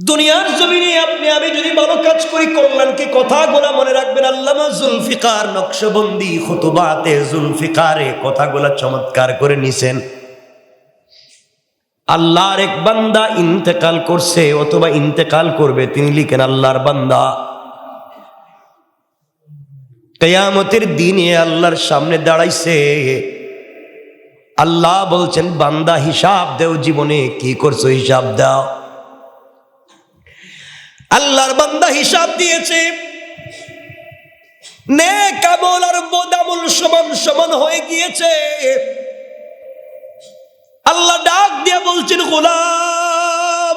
দুনিয়ার জমিনে আপনি আমি যদি ভালো কাজ করি, কল্যাণকে কথাগুলা মনে রাখবেন। আল্লামা জুলফিকার নকশবন্দি খুতুবাতে জুলফিকারে কথাগুলা চমৎকার করে নিছেন। আল্লাহর এক বান্দা ইন্তেকাল করছে অথবা ইন্তেকাল করবে, তিনি লিখেন আল্লাহর বান্দা কিয়ামতের দিনে আল্লাহর সামনে দাঁড়াইছে। আল্লাহ বলছেন বান্দা হিসাব দেও, জীবনে কি করছো হিসাব দাও। আল্লাহর বান্দা হিসাব দিয়েছে, নেক আমল আর বদ আমল সমান সমান হয়ে গিয়েছে। আল্লাহ ডাক দিয়ে বলছেন গোলাম,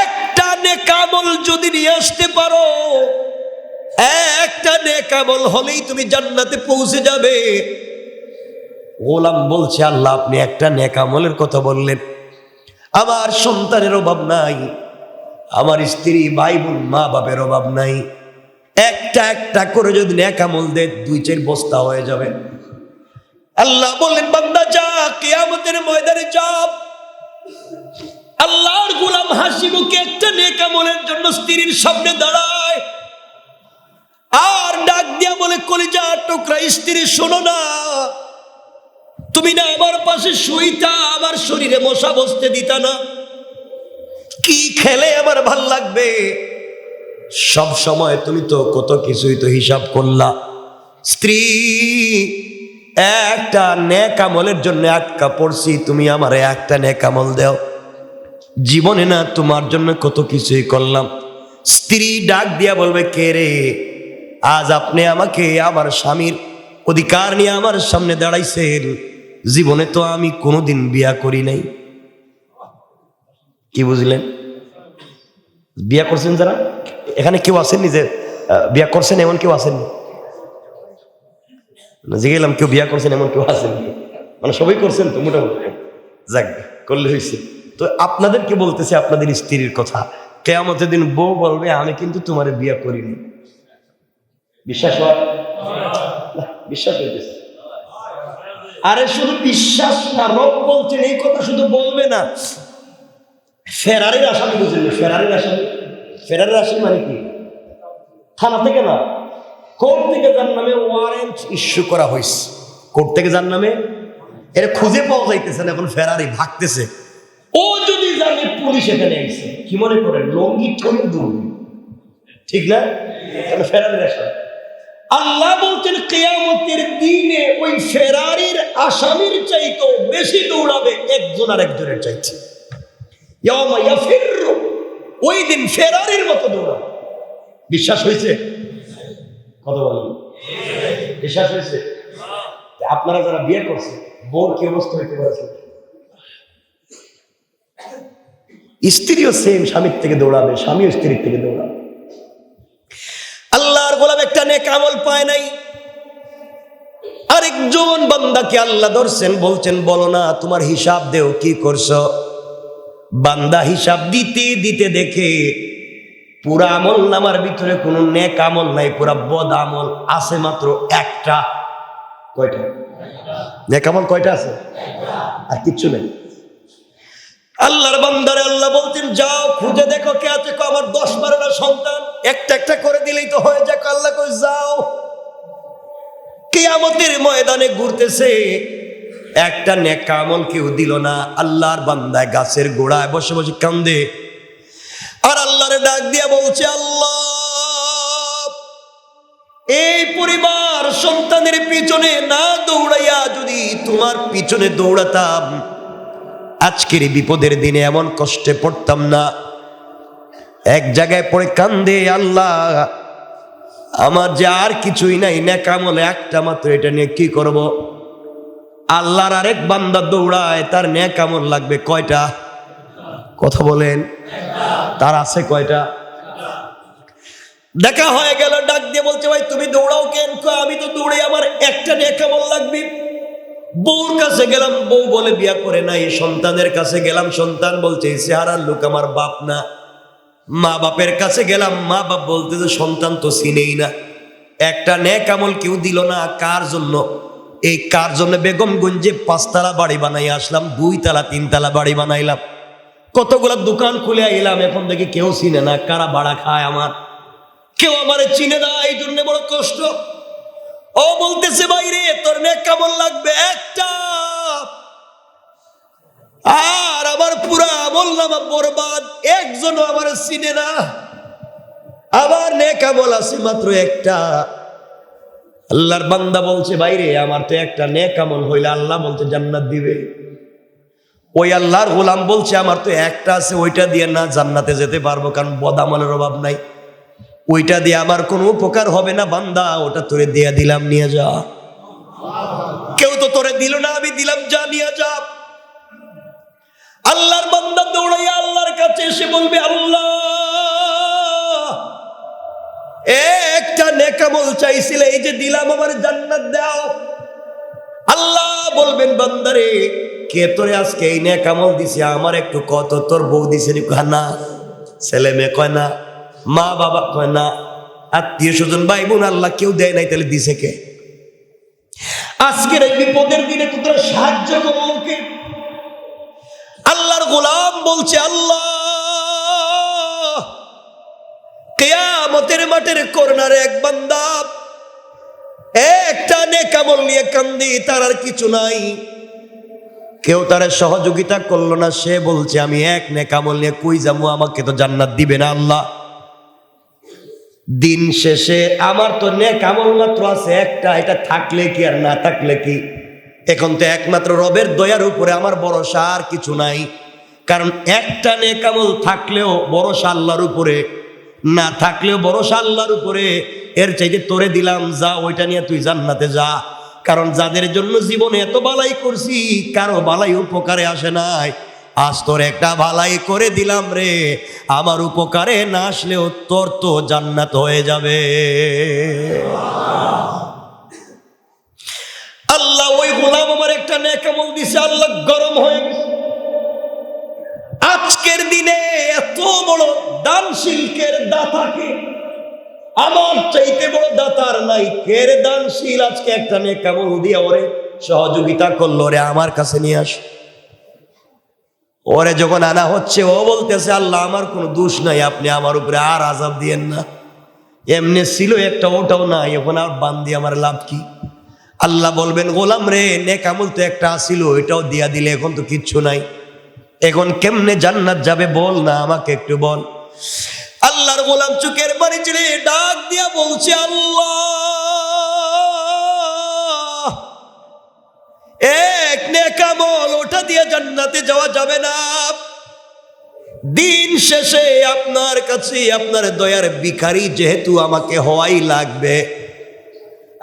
একটা নেক আমল যদি নিয়ে আসতে পারো, একটা নেক আমল হলেই তুমি জান্নাতে পৌঁছে যাবে। গোলাম বলছে আল্লাহ আপনি একটা নেক আমলের কথা বললেন, আমার সন্তানের অভাব নাই, আমার স্ত্রী ভাই বোন মা বাপের অভাব নাই, একটা একটা করে যদি নেক আমল দে 2-4 বস্তা হয়ে যাবে। আল্লাহ বললেন বান্দা যা, কিয়ামতের ময়দানে যা। আল্লাহর গোলাম হাসি মুখে একটা নেক আমলের জন্য স্ত্রীর সামনে দাঁড়ায় আর ডাক দিয়া বলে কলিজা টুকরা স্ত্রী শোনো না, তুমি না আমার পাশে শুইতা, আমার শরীরে মশা বসতে দিতা না, কি খেলে আমার ভাল লাগবে, সব সময় তুমি তো কত কিছুই তো হিসাব করলা। স্ত্রী একটা নেক আমলের জন্য আটকা পড়ছি, তুমি আমারে একটা নেক আমল দাও, জীবনে না তোমার জন্য কত কিছুই করলাম। স্ত্রী ডাক দিয়া বলবে কে রে, আজ আপনি আমাকে আমার স্বামীর অধিকার নিয়ে আমার সামনে দাঁড়াইছেন, জীবনে তো আমি কোনোদিন বিয়া করি নাই। কি বুঝলেন? বিয়া করছেন যারা এখানে কেউ আসেননি যে বিয়া করছেন এমন কেউ আসেননি? জিগেলাম কেউ বিয়া করছেন এমন কেউ আসেননি? মানে সবাই করছেন তো মোটামুটি, যাক করলে হয়েছে। তো আপনাদেরকে বলতেছে আপনাদের স্ত্রীর কথা, কিয়ামতের দিন বউ বলবে আমি কিন্তু তোমার বিয়া করিনি। বিশ্বাস হয়? বিশ্বাস হইতেছে? আরে শুধু বিশ্বাস না, রব বলছেন এই কথা শুধু বলবে না। ফেরারির আসামি বুঝলেন? ফেরারির আসামি, ফেরারির আসামি মানে কি? থানা থেকে না, কোর্ট থেকে যার নামে ওয়ারেন্ট ইস্যু করা হয়েছে, কোর্ট থেকে যার নামে, এর খুঁজে পাওয়া যাইতেছে না, এখন ফেরারি ভাগতেছে। ও যদি জানে পুলিশ এখানে এসেছে, কি মনে করেন লঙ্গি ঠঙ্গি দৌড়বে, ঠিক না? ফেরারির আসামি। আল্লাহ বলছেন কিয়ামতের দিনে ওই ফেরারির আসামির চাইতো বেশি দৌড়াবে একজন আর একজনের চাইছে। ইয়াউমা ইয়াফিরু, ওই দিন ফেরারির মতো দৌড়াবে। বিশ্বাস হয়েছে? কথা বলেন, বিশ্বাস হয়েছে? আপনারা যারা বিয়ে করছে, বোর কি অবস্থা হইতে পারে? স্ত্রীও সেম স্বামীর থেকে দৌড়াবে, স্বামীও স্ত্রীর থেকে দৌড়াবে। আল্লাহর গোলাম একটা নেক আমল পায় নাই, আরেকজন বান্দাকে আল্লাহ ধরছেন, বলছেন বলো না তোমার হিসাব দেও কি করছো। বান্দা হিসাব দিতে দিতে দেখে পুরা আমল নামার ভিতরে কোনো নেক আমল নাই, পুরা বদ আমল আছে মাত্র একটা। কয়টা নেক আমল? কয়টা আছে? আর কিচ্ছু নেই। আল্লাহর বান্দারে আল্লাহ বলতেন যাও খুঁজে দেখো কে আছে। আমার 10-12টা সন্তান, একটা একটা করে দিলেই তো হয়ে যাক। আল্লাহ কই যাও। কিয়ামতের ময়দানে ঘুরতেছে, একটা নেক আমল কেউ দিল না। আল্লাহর বান্দা গাছের গোড়ায় বসে বসে কান্দে আর আল্লাহরে ডাক দিয়া বলছে আল্লাহ, এই পরিবার সন্তানের পিছনে না দৌড়াইয়া যদি তোমার পিছনে দৌড়াতাম, আজকের বিপদের দিনে এমন কষ্টে পড়তাম না। এক জায়গায় পড়ে কান্দে, আল্লাহ আমার যে আর কিছুই নাই, নেক আমল একটা মাত্র, এটা নিয়ে কি করব? আল্লাহর আরেক বান্দা দৌড়ায়, তার নেক আমল লাগবে কয়টা? কথা বলেন, তার আছে কয়টা? দেখা হয়ে গেল, ডাক দিয়ে বলছে ভাই তুমি দৌড়াও কেন? আমি তো দৌড়ে, আমার একটা নেক আমল লাগবে। বউর কাছে গেলাম, বউ বলে বিয়া করে নাই। সন্তানের কাছে গেলাম, সন্তান বলছে চেহারার লোক আমার বাপ না। মা বাপের কাছে গেলাম, মা বাপ বলতেছে সন্তান তো চিনেই না। একটা নেক আমল কেউ দিল না। কার জন্য? এই কার জন্য বেগমগঞ্জে 5 তলা বাড়ি বানাই আসলাম, 2 তলা 3 তলা বাড়ি বানাইলাম। কতগুলা দোকান খুলে এলাম, এখন দেখি কেউ চিনে না কারা ভাড়া খায় আমার, কেউ আমারে চিনে না, এই জন্য বড় কষ্ট। ও বলতেছে বাইরে তোর নেক কেমন লাগবে একটা, আর আমার পুরা আমল নামা বরবাদ, একজনও আমার চিনে না, আমার নেক আমল আছে মাত্র একটা। আল্লাহর বান্দা বলছে বাইরে আমার তো একটা নেক আমল হইলে আল্লাহ বলতে জান্নাত দিবে। ওই আল্লাহর গোলাম বলছে আমার তো একটা আছে, ওইটা দিয়ে না জান্নাতে যেতে পারবো, কারণ বদ আমলের অভাব নাই, ওইটা দিয়ে আমার কোনো উপকার হবে না। বান্দা ওটা তোরে দিয়ে দিলাম, নিয়ে যা। কেউ তো তোরে দিল না, আমি দিলাম, যা নিয়ে যা। আল্লাহর বান্দা দৌড়াইয়া আল্লাহর কাছে এসে বলবে আল্লাহ একটা নেক আমল চাইছিলে, এই যে দিলাম, আমার জান্নাত দাও। আল্লাহ বলবেন বান্দারে কে তোরে আজকে এই নেক আমল দিছে, আমার একটু কত, তোর বউ দিছে না, ছেলে মেয়ে কয় না, মা বাবা কয় না, আত্মীয় স্বজন ভাই বোন আল্লাহ কেউ দেয় নাই, তাহলে দিছে কে? আজকের এই বিপদের দিনে তোরা সাহায্য করলো কে? আল্লাহর গোলাম বলছে আল্লাহ কিয়ামতের মাঠের কর্নারে এক বান্দা একটা নেক আমল নিয়ে কান্দি, তার আর কিছু নাই, কেউ তার সহযোগিতা করলো না। সে বলছে আমি এক নেক আমল নিয়ে কই যাবো, আমাকে তো জান্নাত দিবে না আল্লাহ। দিন শেষে আমার তো নেক আমল মাত্র আছে একটা, এটা থাকলে কি আর না থাকলে কি, এখন তো একমাত্র রবের দয়ার উপরে আমার ভরসা, আর কিছু নাই। কারণ একটা নেক আমল থাকলেও ভরসা আল্লাহর উপরে, না থাকলেও ভরসা আল্লাহর উপরে। এর চাইতে তোরে দিলাম, যা ওইটা নিয়ে তুই জান্নাতে যা। কারণ যাদের জন্য জীবনে এত বালাই করছি কারো বালাই উপকারে আসে নাই, আজ তোর একটা বালাই করে দিলাম রে, আমার উপকারে না আসলেও তোর তো জান্নাত হয়ে যাবে। আল্লাহ ওই গোলাম আমার একটা নেক আমল দিছে, আল্লাহ গরম হয়ে গেছে। আজকের দিনে এত বড় দানশীলকের দাতাকে, আমার চাইতে বড় দাতার নাই, কের দানশীল আজকে একটা নেক আমল দিয়ে ওরে সহযোগিতা করলো, রে আমার কাছে নিয়ে আস। ওরে যখন আনা হচ্ছে ও বলতেছে আল্লাহ আমার কোনো দোষ নাই, আপনি আমার উপরে আর আযাব দিয়েন না, এমনি ছিল একটা, ওটাও নাই, এখন আর বান্দি আমার লাভ কি? আল্লাহ বলবেন গোলাম রে নেক আমল তো একটা আসিল, এটাও দিয়া দিলে, এখন তো কিচ্ছু নাই, এখন কেমনে জান্নাত যাবে বল না, আমাকে একটু বল। আল্লাহর গোলাম চোখের পানি ছেড়ে ডাক দিয়া বলছে আল্লাহ এক নেক আমল, ওটা দিয়ে জান্নাতে যাওয়া যাবে না। দিন শেষে আপনার কাছে আপনার দয়ার ভিখারি যেহেতু আমাকে হওয়াই লাগবে,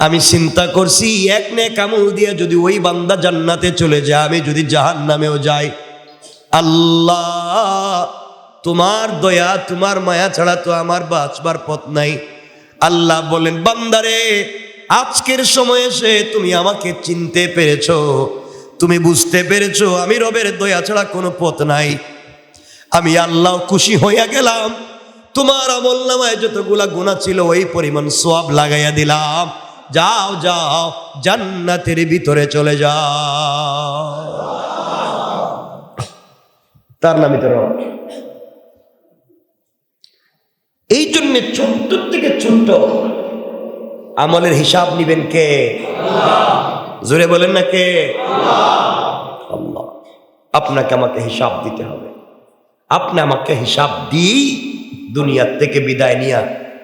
আমি চিন্তা করছি এক নেক আমল দিয়ে যদি ওই বান্দা জান্নাতে চলে যায়, আমি যদি জাহান্নামেও যাই, আল্লাহ তোমার দয়া তোমার মায়া ছাড়া তো আমার বাঁচবার পথ নাই। আল্লাহ বলেন বান্দারে আজকের সময় এসে তুমি আমাকে চিনতে পেরেছো, তুমি বুঝতে পেরেছো আমি রবের দয়া ছাড়া কোনো পথ নাই। আমি আল্লাহ খুশি হইয়া গেলাম, তোমার আমল নামায় যতগুলা গুনাহ ছিল ওই পরিমাণ সওয়াব লাগাইয়া দিলাম, যাও যাও জান্নাতের ভিতরে চলে যাও। তার নামই তো রব। এই জন্য ছোট্ট থেকে ছোট্ট আমলের হিসাব নিবেন কে? জোরে বলেন না কে? আল্লাহ। আপনাকে আমাকে হিসাব দিতে হবে, আপনি আমাকে হিসাব দিই দুনিয়ার থেকে বিদায় নিয়া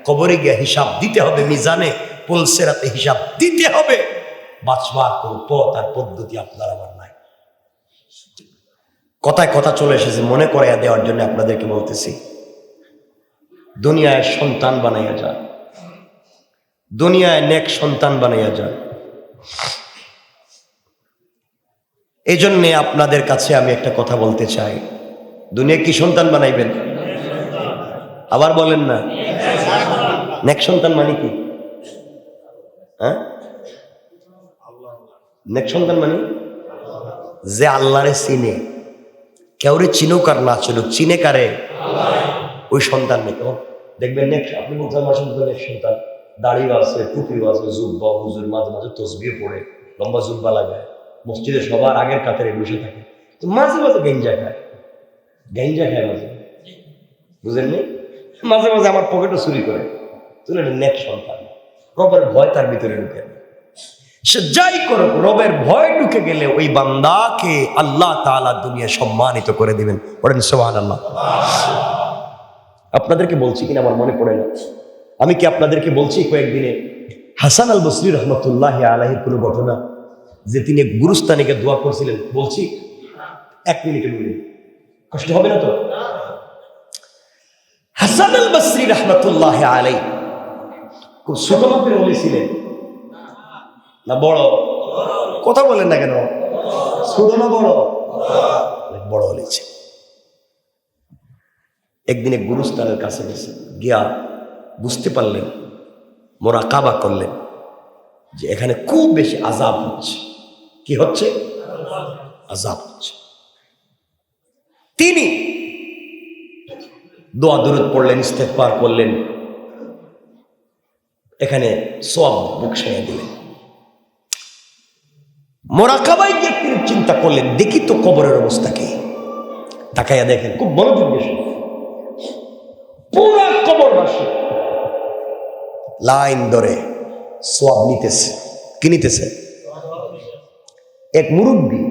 কবরে গিয়ে হিসাব দিতে হবে, মিজানে পুলসেরাতে হিসাব দিতে হবে। বাঁচবার কোন পথ আর পদ্ধতি আপনার আমার নাই। কথায় কথা চলে এসেছে, মনে করাইয়া দেওয়ার জন্য আপনাদেরকে বলতেছি, দুনিয়ায় সন্তান বানাইয়া যান, দুনিয়ায় নেক সন্তান বানাইয়া যান। এই জন্যে আপনাদের কাছে আমি একটা কথা বলতে চাই, দুনিয়া কি সন্তান বানাইবেন? আবার বলেন না, নেক সন্তান মানে কি? হ্যাঁ, নেক সন্তান মানে যে আল্লাহরে চিনে, কেউরে চিনুক আর না চিনুক, চিনে কারে? ওই সন্তান নেই। দেখবেন নেক, আপনি বলছেন আমার সন্তান নেক সন্তান, দাড়িও আছে, টুপিও আছে, জুব্বা, হুজুর মাঝে মাঝে তসবিহ পড়ে, লম্বা জুব্বা লাগায়, মসজিদে সবার আগের কাতারে বসে থাকে, তো মাঝে মাঝে গেঞ্জা খায়, গাঞ্জা খায় মাঝে, বুঝেননি? মাঝে মাঝে আমার পকেটও চুরি করে। তুই একটা নেক সন্তান, রবের ভয় তার ভিতরে ঢুকে। সে যাই করুক, রবের ভয় ঢুকে গেলে ওই বান্দাকে আল্লাহ তাআলা দুনিয়া সম্মানিত করে দিবেন। পড়েন সুবহানাল্লাহ। আপনাদেরকে বলছি কিনা আমার মনে পড়ে না, আমি কি আপনাদেরকে বলছি কয়েকদিনে হাসান আল বসরি রহমতুল্লাহ আলাইহির কোনো ঘটনা, যে তিনি গুরুস্থানীকে দোয়া করছিলেন? বলছি, 1 মিনিটে বলি, কষ্ট হবে না তো? হাসান আল বসরি রহমতুল্লাহ আলাইহি খুব ছোট মাপের ওলি ছিলেন না বড়? কথা বলেন না কেন? ছোট না বড়? বড় ওলি ছিলেন। একদিনে গুরুস্থানের কাছে গেছে, গিয়া বুঝতে পারলেন, মোরাকাবা করলেন যে এখানে খুব বেশি আযাব হচ্ছে। কি হচ্ছে? আযাব হচ্ছে। তিনি দোয়া দুরূদ পড়লেন, ইস্তেগফার করলেন, এখানে সওয়াব বকশাইয়া দিলেন। মোরাকাবায় গিয়ে তিনি চিন্তা করলেন, দেখি তো কবরের অবস্থা কি। তাকাইয়া দেখেন, খুব মনোযোগ দিয়ে শুনুন, পুরা কবরবাসী লাইন ধরে সওয়াব নিতেছে। কি নিতেছে? এক মুরব্বী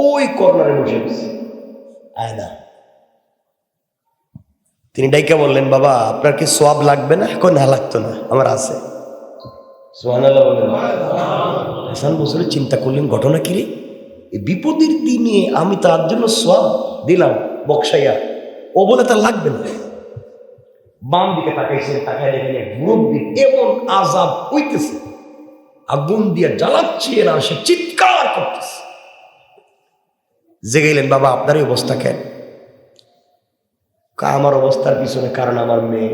ওই কর্নারে বসে গেছে, আয়না। তিনি ডাইকা বললেন, বাবা আপনার কি সওয়াব লাগবে না? এখন না, লাগতো না, আমার আছে। সুবহানাল্লাহ বলেন। হাসান বসরি চিন্তা করলেন, ঘটনা কি রে? এই বিপদের দিনে আমি তার জন্য সওয়াব দিলাম বকশাইয়া, ও বলে তার লাগবে না। বাম দিকে তাকাইছেন, তাকায় দেখেন মুরব্বী এমন আযাব হইতেছে, আগুন দিয়ে জ্বালাচ্ছে, এরা সে চিৎকার করতেছে। জেগেলেন, বাবা আপনার এই অবস্থা কেন? আমার অবস্থার পিছনে কারণ আমার মেয়ে।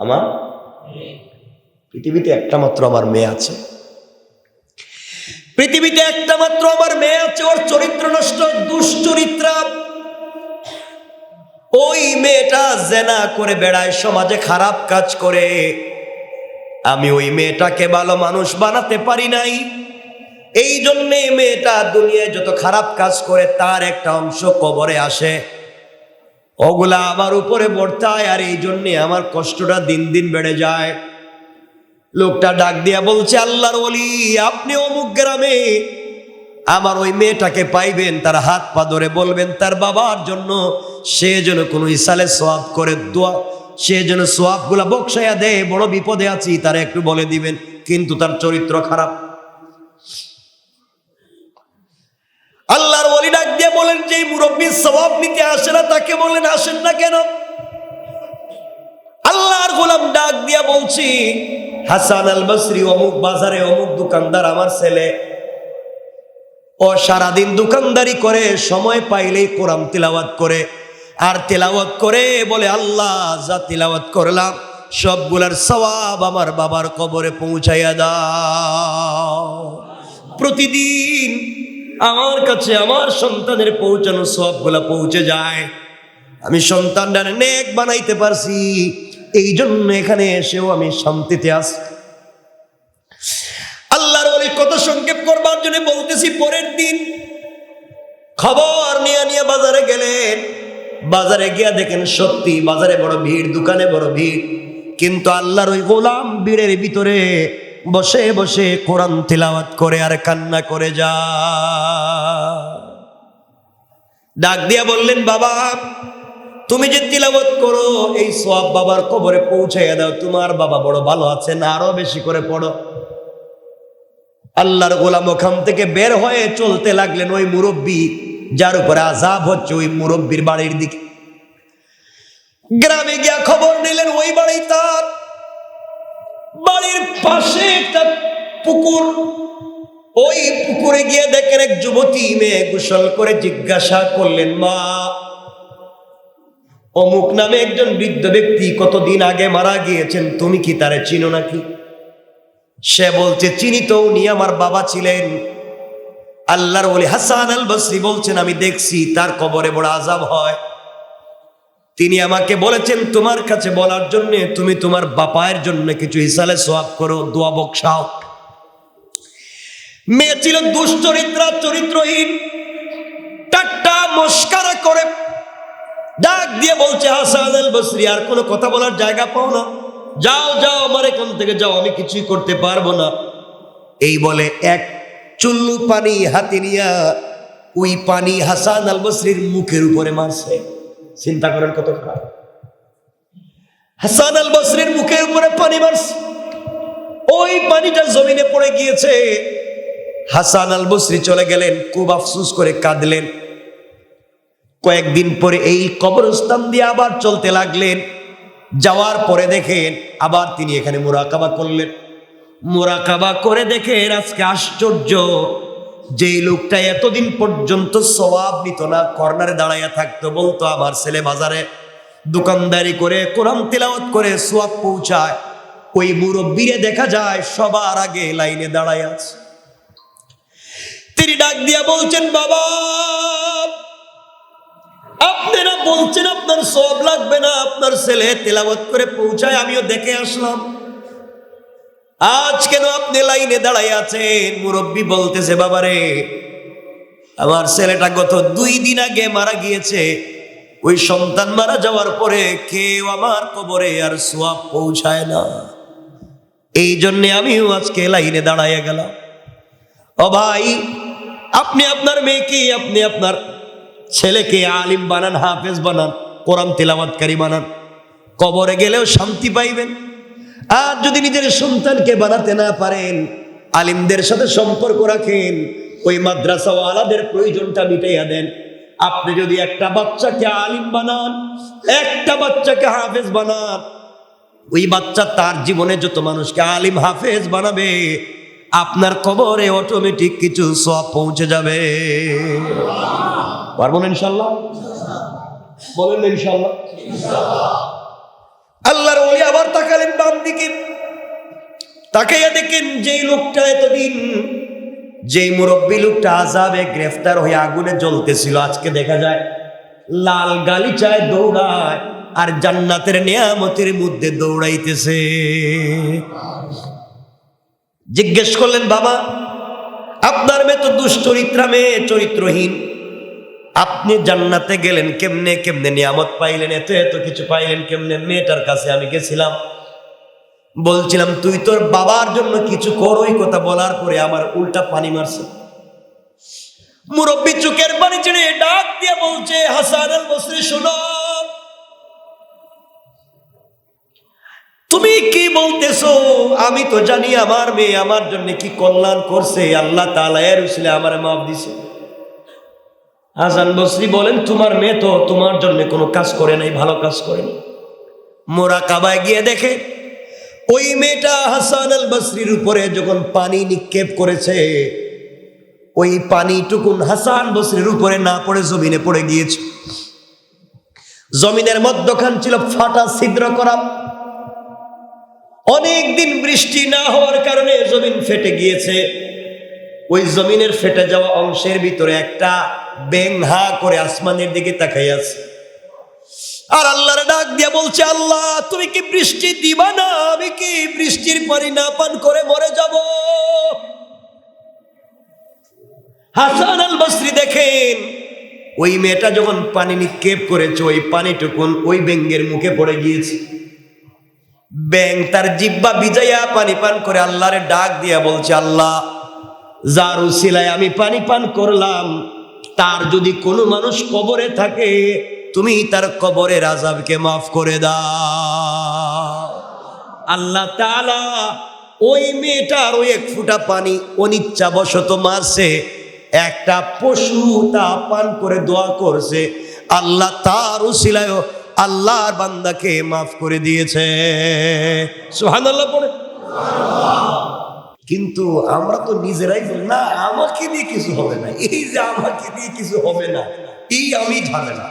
আমার পৃথিবীতে একটা মাত্র আমার মেয়ে আছে, পৃথিবীতে একটা মাত্র আমার মেয়ে আছে, ওর চরিত্র নষ্ট, দুশ্চরিত্রা। ওই মেয়েটা জেনা করে বেড়ায়, সমাজে খারাপ কাজ করে। আমি ওই মেয়েটাকে ভালো মানুষ বানাতে পারি নাই, এই জন্যে মেয়েটা দুনিয়ায় যত খারাপ কাজ করে তার একটা অংশ কবরে আসে, ওগুলা আমার উপরে বর্তায়, আর এই জন্যে আমার কষ্টটা দিন দিন বেড়ে যায়। লোকটা ডাক দিয়া বলছে, আল্লাহর ওলি, আপনি অমুক গ্রামে আমার ওই মেয়েটাকে পাইবেন, তার হাত পা ধরে বলবেন তার বাবার জন্য সে যেন কোনো ইসালে সওয়াব করে দোয়া, সে যেন সওয়াব গুলা বকশাইয়া দেয়, বড় বিপদে আছি, তার একটু বলে দিবেন, কিন্তু তার চরিত্র খারাপ। আল্লাহর ওলি ডাক দিয়ে বলেন, যে মুরব্বী সওয়াব নিতে আসে না তাকে বলেন আসেন না কেন? আল্লাহর গোলাম ডাক দিয়া বলছি, হাসান আল বসরি অমুক বাজারে অমুক দোকানদার আমার ছেলে, ও সারাদিন দোকানদারি করে, সময় পাইলেই কোরআন তিলাওয়াত করে, আর তিলাওয়াত করে বলে, আল্লাহ যা তিলাওয়াত করলাম সবগুলার সওয়াব আমার বাবার কবরে পৌঁছাইয়া দাও। প্রতিদিন আমার কাছে আমার সন্তানের পৌঁছানো সবগুলা পৌঁছে যায়, আমি সন্তানটা নেক বানাইতে পারছি, এই জন্য এখানে এসেও আমি শান্তিতে আছি। আল্লাহর ওলি কত সংক্ষেপ করবার জন্য বলতেছি। পরের দিন খবর নিয়ে বাজারে গেলেন, বাজারে গিয়া দেখেন সত্যি বাজারে বড় ভিড়, দোকানে বড় ভিড়, কিন্তু আল্লাহর ওই গোলাম ভিড়ের ভিতরে বসে বসে কোরআন তিলাওয়াত করে আর কান্না করে যা। ডাক দিয়া বললেন, বাবা তুমি যে তিলাওয়াত করো এই সওয়াব বাবার কবরে পৌঁছাইয়া দাও, তোমার বাবা বড় ভালো আছেন, আরো বেশি করে পড়ো। আল্লাহর গোলাম ওখান থেকে বের হয়ে চলতে লাগলেন ওই মুরব্বী যার উপরে আযাব হচ্ছে, ওই মুরব্বীর বাড়ির দিকে। গ্রামে গিয়া খবর নিলেন, ওই বাড়ি তার বাড়ির পাশে একটা পুকুর, ওই পুকুরে গিয়ে দেখেন এক যুবতী মেয়ে গোসল করে। জিজ্ঞাসা করলেন, মা অমুক নামে একজন বৃদ্ধ ব্যক্তি কতদিন আগে মারা গিয়েছেন, তুমি কি তারে চিনো নাকি? সে বলছে, চিনি তো, উনি আমার বাবা ছিলেন। আল্লাহর ওলি হাসান আল বসরি বলছেন, আমি দেখছি তার কবরে বড় আযাব হয়, তিনি আমাকে বলেছেন তোমার কাছে বলার জন্য তুমি তোমার বাপায়ের জন্য কিছু ইসালে সওয়াব করো, দোয়া বকশাও। মেয়ে ছিল দুশ্চরিত্রা, চরিত্রহীন, ঠাট্টা মস্করা করে ডাক দিয়ে বলছে, হাসান আল বসরি আর কোনো কথা বলার জায়গা পাও না, যাও যাও আমার এখান থেকে যাও, আমি কিছুই করতে পারবো না। এই বলে এক চুল্লু পানি হাতে নিয়া ওই পানি হাসান আল বসরির মুখের উপরে মারছে। চিন্তা করেন কত খারাপ। হাসান আল বসরির মুখের উপরে পানি মারছে, ওই পানিটা জমিনে পড়ে গিয়েছে। হাসান আল বসরি চলে গেলেন, খুব আফসোস করে কাঁদলেন। কয়েকদিন পরে এই কবরস্থান দিয়ে আবার চলতে লাগলেন। যাওয়ার পরে দেখেন আবার তিনি এখানে মুরাকাবা করলেন। মুরাকাবা করে দেখেন আজকে আশ্চর্য, যেই লোকটা এতদিন পর্যন্ত সওয়াব নিত না, কর্নারে দাঁড়াইয়া থাকতো, বলতো আমার ছেলে বাজারে দোকানদারি করে কোরআন তিলাওয়াত করে সওয়াব পৌঁছায়, ওই মুরব্বিরে দেখা যায় সবার আগে লাইনে দাঁড়ায় আছে। তিনি ডাক দিয়া বলছেন, বাবা আপনারা বলছেন আপনার সওয়াব লাগবে না, আপনার ছেলে তিলাওয়াত করে পৌঁছায়, আমিও দেখে আসলাম, আজ কেন আপনি লাইনে দাঁড়ায় আছেন? মুরব্বি বলতেছে, বাবারে আমার ছেলেটা গত 2 দিন আগে মারা গিয়েছে, ওই সন্তান মারা যাওয়ার পরে কেউ আমার কবরে আর সওয়াব পৌঁছায় না, এই জন্য আমিও আজকে লাইনে দাঁড়াইয়া গেলাম। ও ভাই, আপনি আপনার মেয়েকে, আপনি আপনার ছেলেকে আলিম বানান, হাফেজ বানান, কোরআন তিলাওয়াতকারী বানান, কবরে গেলেও শান্তি পাইবেন। আর যদি নিজের সন্তানকে বানাতে না পারেন, আলিমদের সাথে সম্পর্ক রাখেন, ওই মাদ্রাসাওয়ালাদের প্রয়োজনটা মিটাইয়া দেন। আপনি যদি একটা বাচ্চাকে আলিম বানান, একটা বাচ্চাকে হাফেজ বানান, ওই বাচ্চা তার জীবনে যত মানুষকে আলিম হাফেজ বানাবে, আপনার কবরে অটোমেটিক কিছু সওয়াব পৌঁছে যাবে। পারবো না ইনশাল্লাহ? বলেন ইনশাল্লাহ। আল্লাহর ওলি আবার তাকালেন বাম দিকে, তাকাইয়া দেখেন যেই লোকটা এতদিন, যেই মুরব্বী লোকটা আযাবে গ্রেফতার হয়ে আগুনে জ্বলতেছিল, আজকে দেখা যায় লাল গালিচায় দৌড়ায় আর জান্নাতের নিয়ামতের মধ্যে দৌড়াইতেছে। জিজ্ঞেস করলেন, বাবা আপনার মেয়ে তো দুশ্চরিত্রা মেয়ে, চরিত্রহীন, আপনি জান্নাতে গেলেন কেমনে, কেমনে নিয়ামত পাইলেন, এত এত কিছু পাইলেন কেমনে? মেয়েটার কাছে আমি গেছিলাম, বলছিলাম তুই তোর বাবার জন্য কিছু কর, ওই কথা বলার পরে আমার উল্টা পানি মারছে। মুরব্বী চোখের পানি ছেড়ে ডাক দিয়ে বলছে, হাসান আল বসরি শোনো, তুমি কি বলতেছো? আমি তো জানি আমার মেয়ে আমার জন্য কি কল্যাণ করছে, আল্লাহ তাআলা এর উসিলায় আমার মাফ দিছে। হাসান বসরি বলেন, তোমার মেয়ে তো তোমার জন্য কোনো কাজ করে নাই, ভালো কাজ করে নাই। মুরাকাবায় গিয়ে দেখে ওই মেয়েটা হাসান আল বসরির উপরে যখন পানি নিক্ষেপ করেছে, ওই পানিটুকুন হাসান বসরির উপরে না পড়ে জমিনে পড়ে গিয়েছে। জমিনের মধ্যখান ছিল ফাটা, ছিদ্র করা। অনেকদিন বৃষ্টি না হওয়ার কারণে জমিন ফেটে গিয়েছে। ওই জমিনের ফেটে যাওয়া অংশের ভিতরে একটা ব্যাঙ হা করে আসমানের দিকে তাকাই আছে, আর আল্লাহর ডাক দিয়ে বলছে, আল্লাহ তুমি কি বৃষ্টি দিবা না? আমি কি বৃষ্টির পানি না পান করে মরে যাব? হাসান আল বসরি দেখেন ওই মেয়েটা যখন পানি নিক্ষেপ করেছে, ওই পানিটুকুন ওই ব্যাঙের মুখে পড়ে গিয়েছে। ব্যাঙ তার জিহ্বা ভিজাইয়া পানি পান করে আল্লাহর ডাক দিয়া বলছে, আল্লাহ যার উসিলায় আমি পানি পান করলাম, তার যদি কোনো মানুষ কবরে থাকে, তুমি তার কবরের আযাবকে মাফ করে দাও। আল্লাহ তাআলা ওই মেয়েটার ওই এক ফোঁটা পানি অনিচ্ছাবশত মারছে, একটা পশু তা পান করে দোয়া করছে, আল্লাহ তার উসিলায় আল্লাহর বান্দাকে মাফ করে দিয়েছে। সুবহানাল্লাহ পড়ে। কিন্তু আমরা তো নিজেরাই বলি না, আমাকে দিয়ে কিছু হবে না, এই যে আমাকে দিয়ে কিছু হবে না, এই আমি ঝামেলা,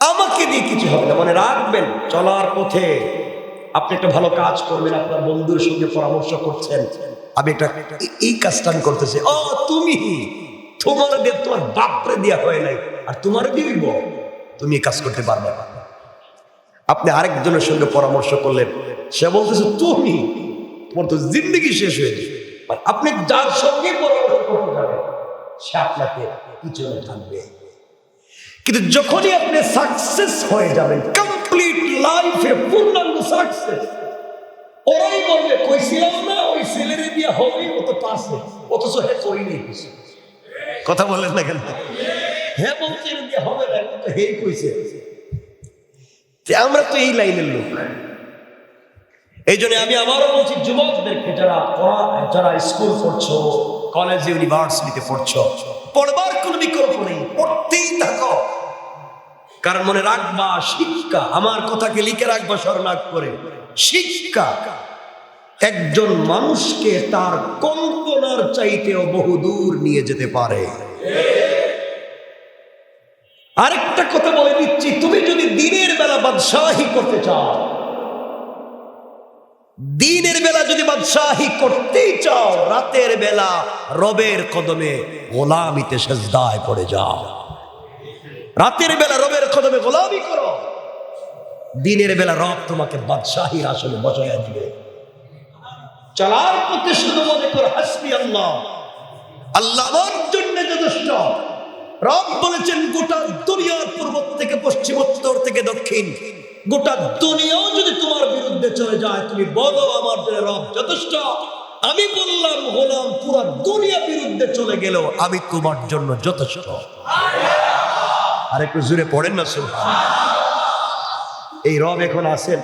আমাকে দিয়ে কিছু হবে না। মানে রাখবেন চলার পথে আপনি একটা ভালো কাজ করবেন, আপনার বন্ধুর সঙ্গে পরামর্শ করছেন, আমি একটা এই কাজটা আমি করতেছি, ও তুমি তোমার দিয়ে তোমার বাপরে দেওয়া হয় নাই আর তোমার দিব, তুমি এই কাজ করতে পারবে না। আপনি আরেকজনের সঙ্গে পরামর্শ করলেন, সে বলতেছে তুমি, তোমার তো জিন্দগি শেষ হয়ে যাবে। আপনি যার সঙ্গে পরামর্শ করতে যাবেন সে আপনাকে পিছনে থাকবে। কিন্তু যখনই আপনি সাকসেস হয়ে যাবেন, কমপ্লিট লাইফে পূর্ণাঙ্গ সাকসেস, ওরাই বলবে কইছিলাম না ওই ছেলের বিয়ে হবেই, ও তো পাশে, অথচ হে করি নেই কিছু। কথা বলেন না কেন? হ্যাঁ বলছে বিয়ে হবে না, তো হে কইছে। আমরা তো এই লাইনের লোক। এই জন্য আমি আবারও বলছি যুবকদেরকে, যারা স্কুল পড়ছো, কলেজ ইউনিভার্সিটিতে পড়ছো, পড়বার কোনো বিকল্প নেই, পড়তেই থাকো। কারণ মনে রাখবা, শিক্ষা, আমার কথাকে লিখে রাখবা স্মরণাগ করে, শিক্ষা একজন মানুষকে তার কল্পনার চাইতেও বহুদূর নিয়ে যেতে পারে। আরেকটা কথা বলে দিচ্ছি, তুমি যদি দিনের বেলা বাদশাহী করতে চাও, দিনের বেলা যদি বাদশাহী করতেই চাও, রাতের বেলা রবের কদমে গোলামিতে সেজদায় পড়ে যাও। রাতের বেলা রবের কদমে গোলামি করো, দিনের বেলা রব তোমাকে বাদশাহীর আসলে বসাইয়া দিবে। চলার পথে শুধু মনে করো হাসবি আল্লাহ, আল্লাহ আমার জন্য যথেষ্ট। রব বলেছেন গোটা দুনিয়ার পূর্ব থেকে পশ্চিম, উত্তর থেকে দক্ষিণ, গোটা দুনিয়াও যদি তোমার বিরুদ্ধে চলে যায়, তুমি বলো আমার জন্য রব যথেষ্ট। আমি বললাম গোলাম, পুরো দুনিয়া বিরুদ্ধে চলে গেল, আমি তোমার জন্য যথেষ্ট। আর একটু জোরে পড়েন না সুবহানাল্লাহ। এই রব এখন আছেন?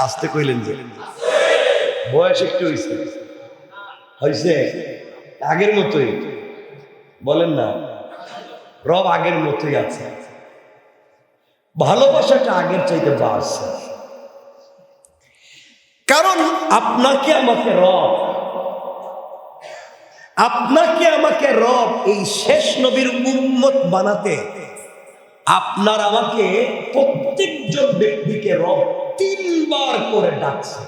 আসতে কইলেন যে বয়স একটু হয়েছে আগের মতোই বলেন না, রব আগের মতোই আছে। ভালোবাসাটা আগের চাইতে বাড়ছে, কারণ আপনাকে আমাকে রব এই শেষ নবীর উম্মত বানাতে, আপনার আমাকে প্রত্যেকজন ব্যক্তিকে রব 3 বার করে ডাকছে।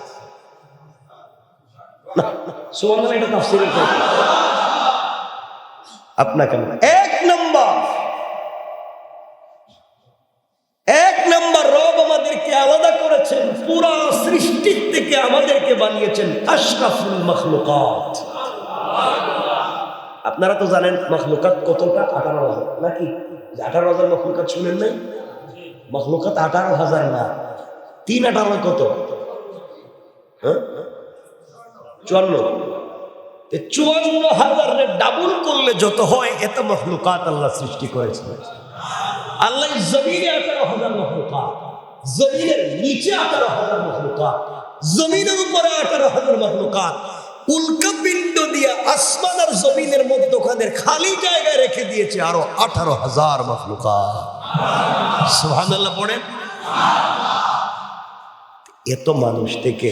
সুবহানাল্লাহ, এটা তাফসীরের কথা। আপনাকে এক নাম্বার রব আমাদেরকে আলাদা করেছেন, পুরা সৃষ্টির থেকে আমাদেরকে বানিয়েছেন আশরাফুল মাখলুকাত। আপনারা তো জানেন মাখলুকাত কতটা? 18,000 নাকি? 18,000 মাখলুকাত শুনেন নাই? মাখলুকাত 18,000 না, 3-18 কত? 54,000 ডাবল করলে যত হয়, এত মাখলুকাত আল্লাহ সৃষ্টি করেছেন। আল্লাহ জমিনে 18,000 মাখলুকাত, জমিনের নিচে 18,000 মাখলুকাত, জমিনের উপরে 18,000 মাখলুকাত, উল্কাপিণ্ড দিয়ে আসমান আর জমিনের মধ্যখানের খালি জায়গায় রেখে দিয়েছে আরো 18,000 মাখলুকাত। সুবহানাল্লাহ পড়েন। এত মানুষ থেকে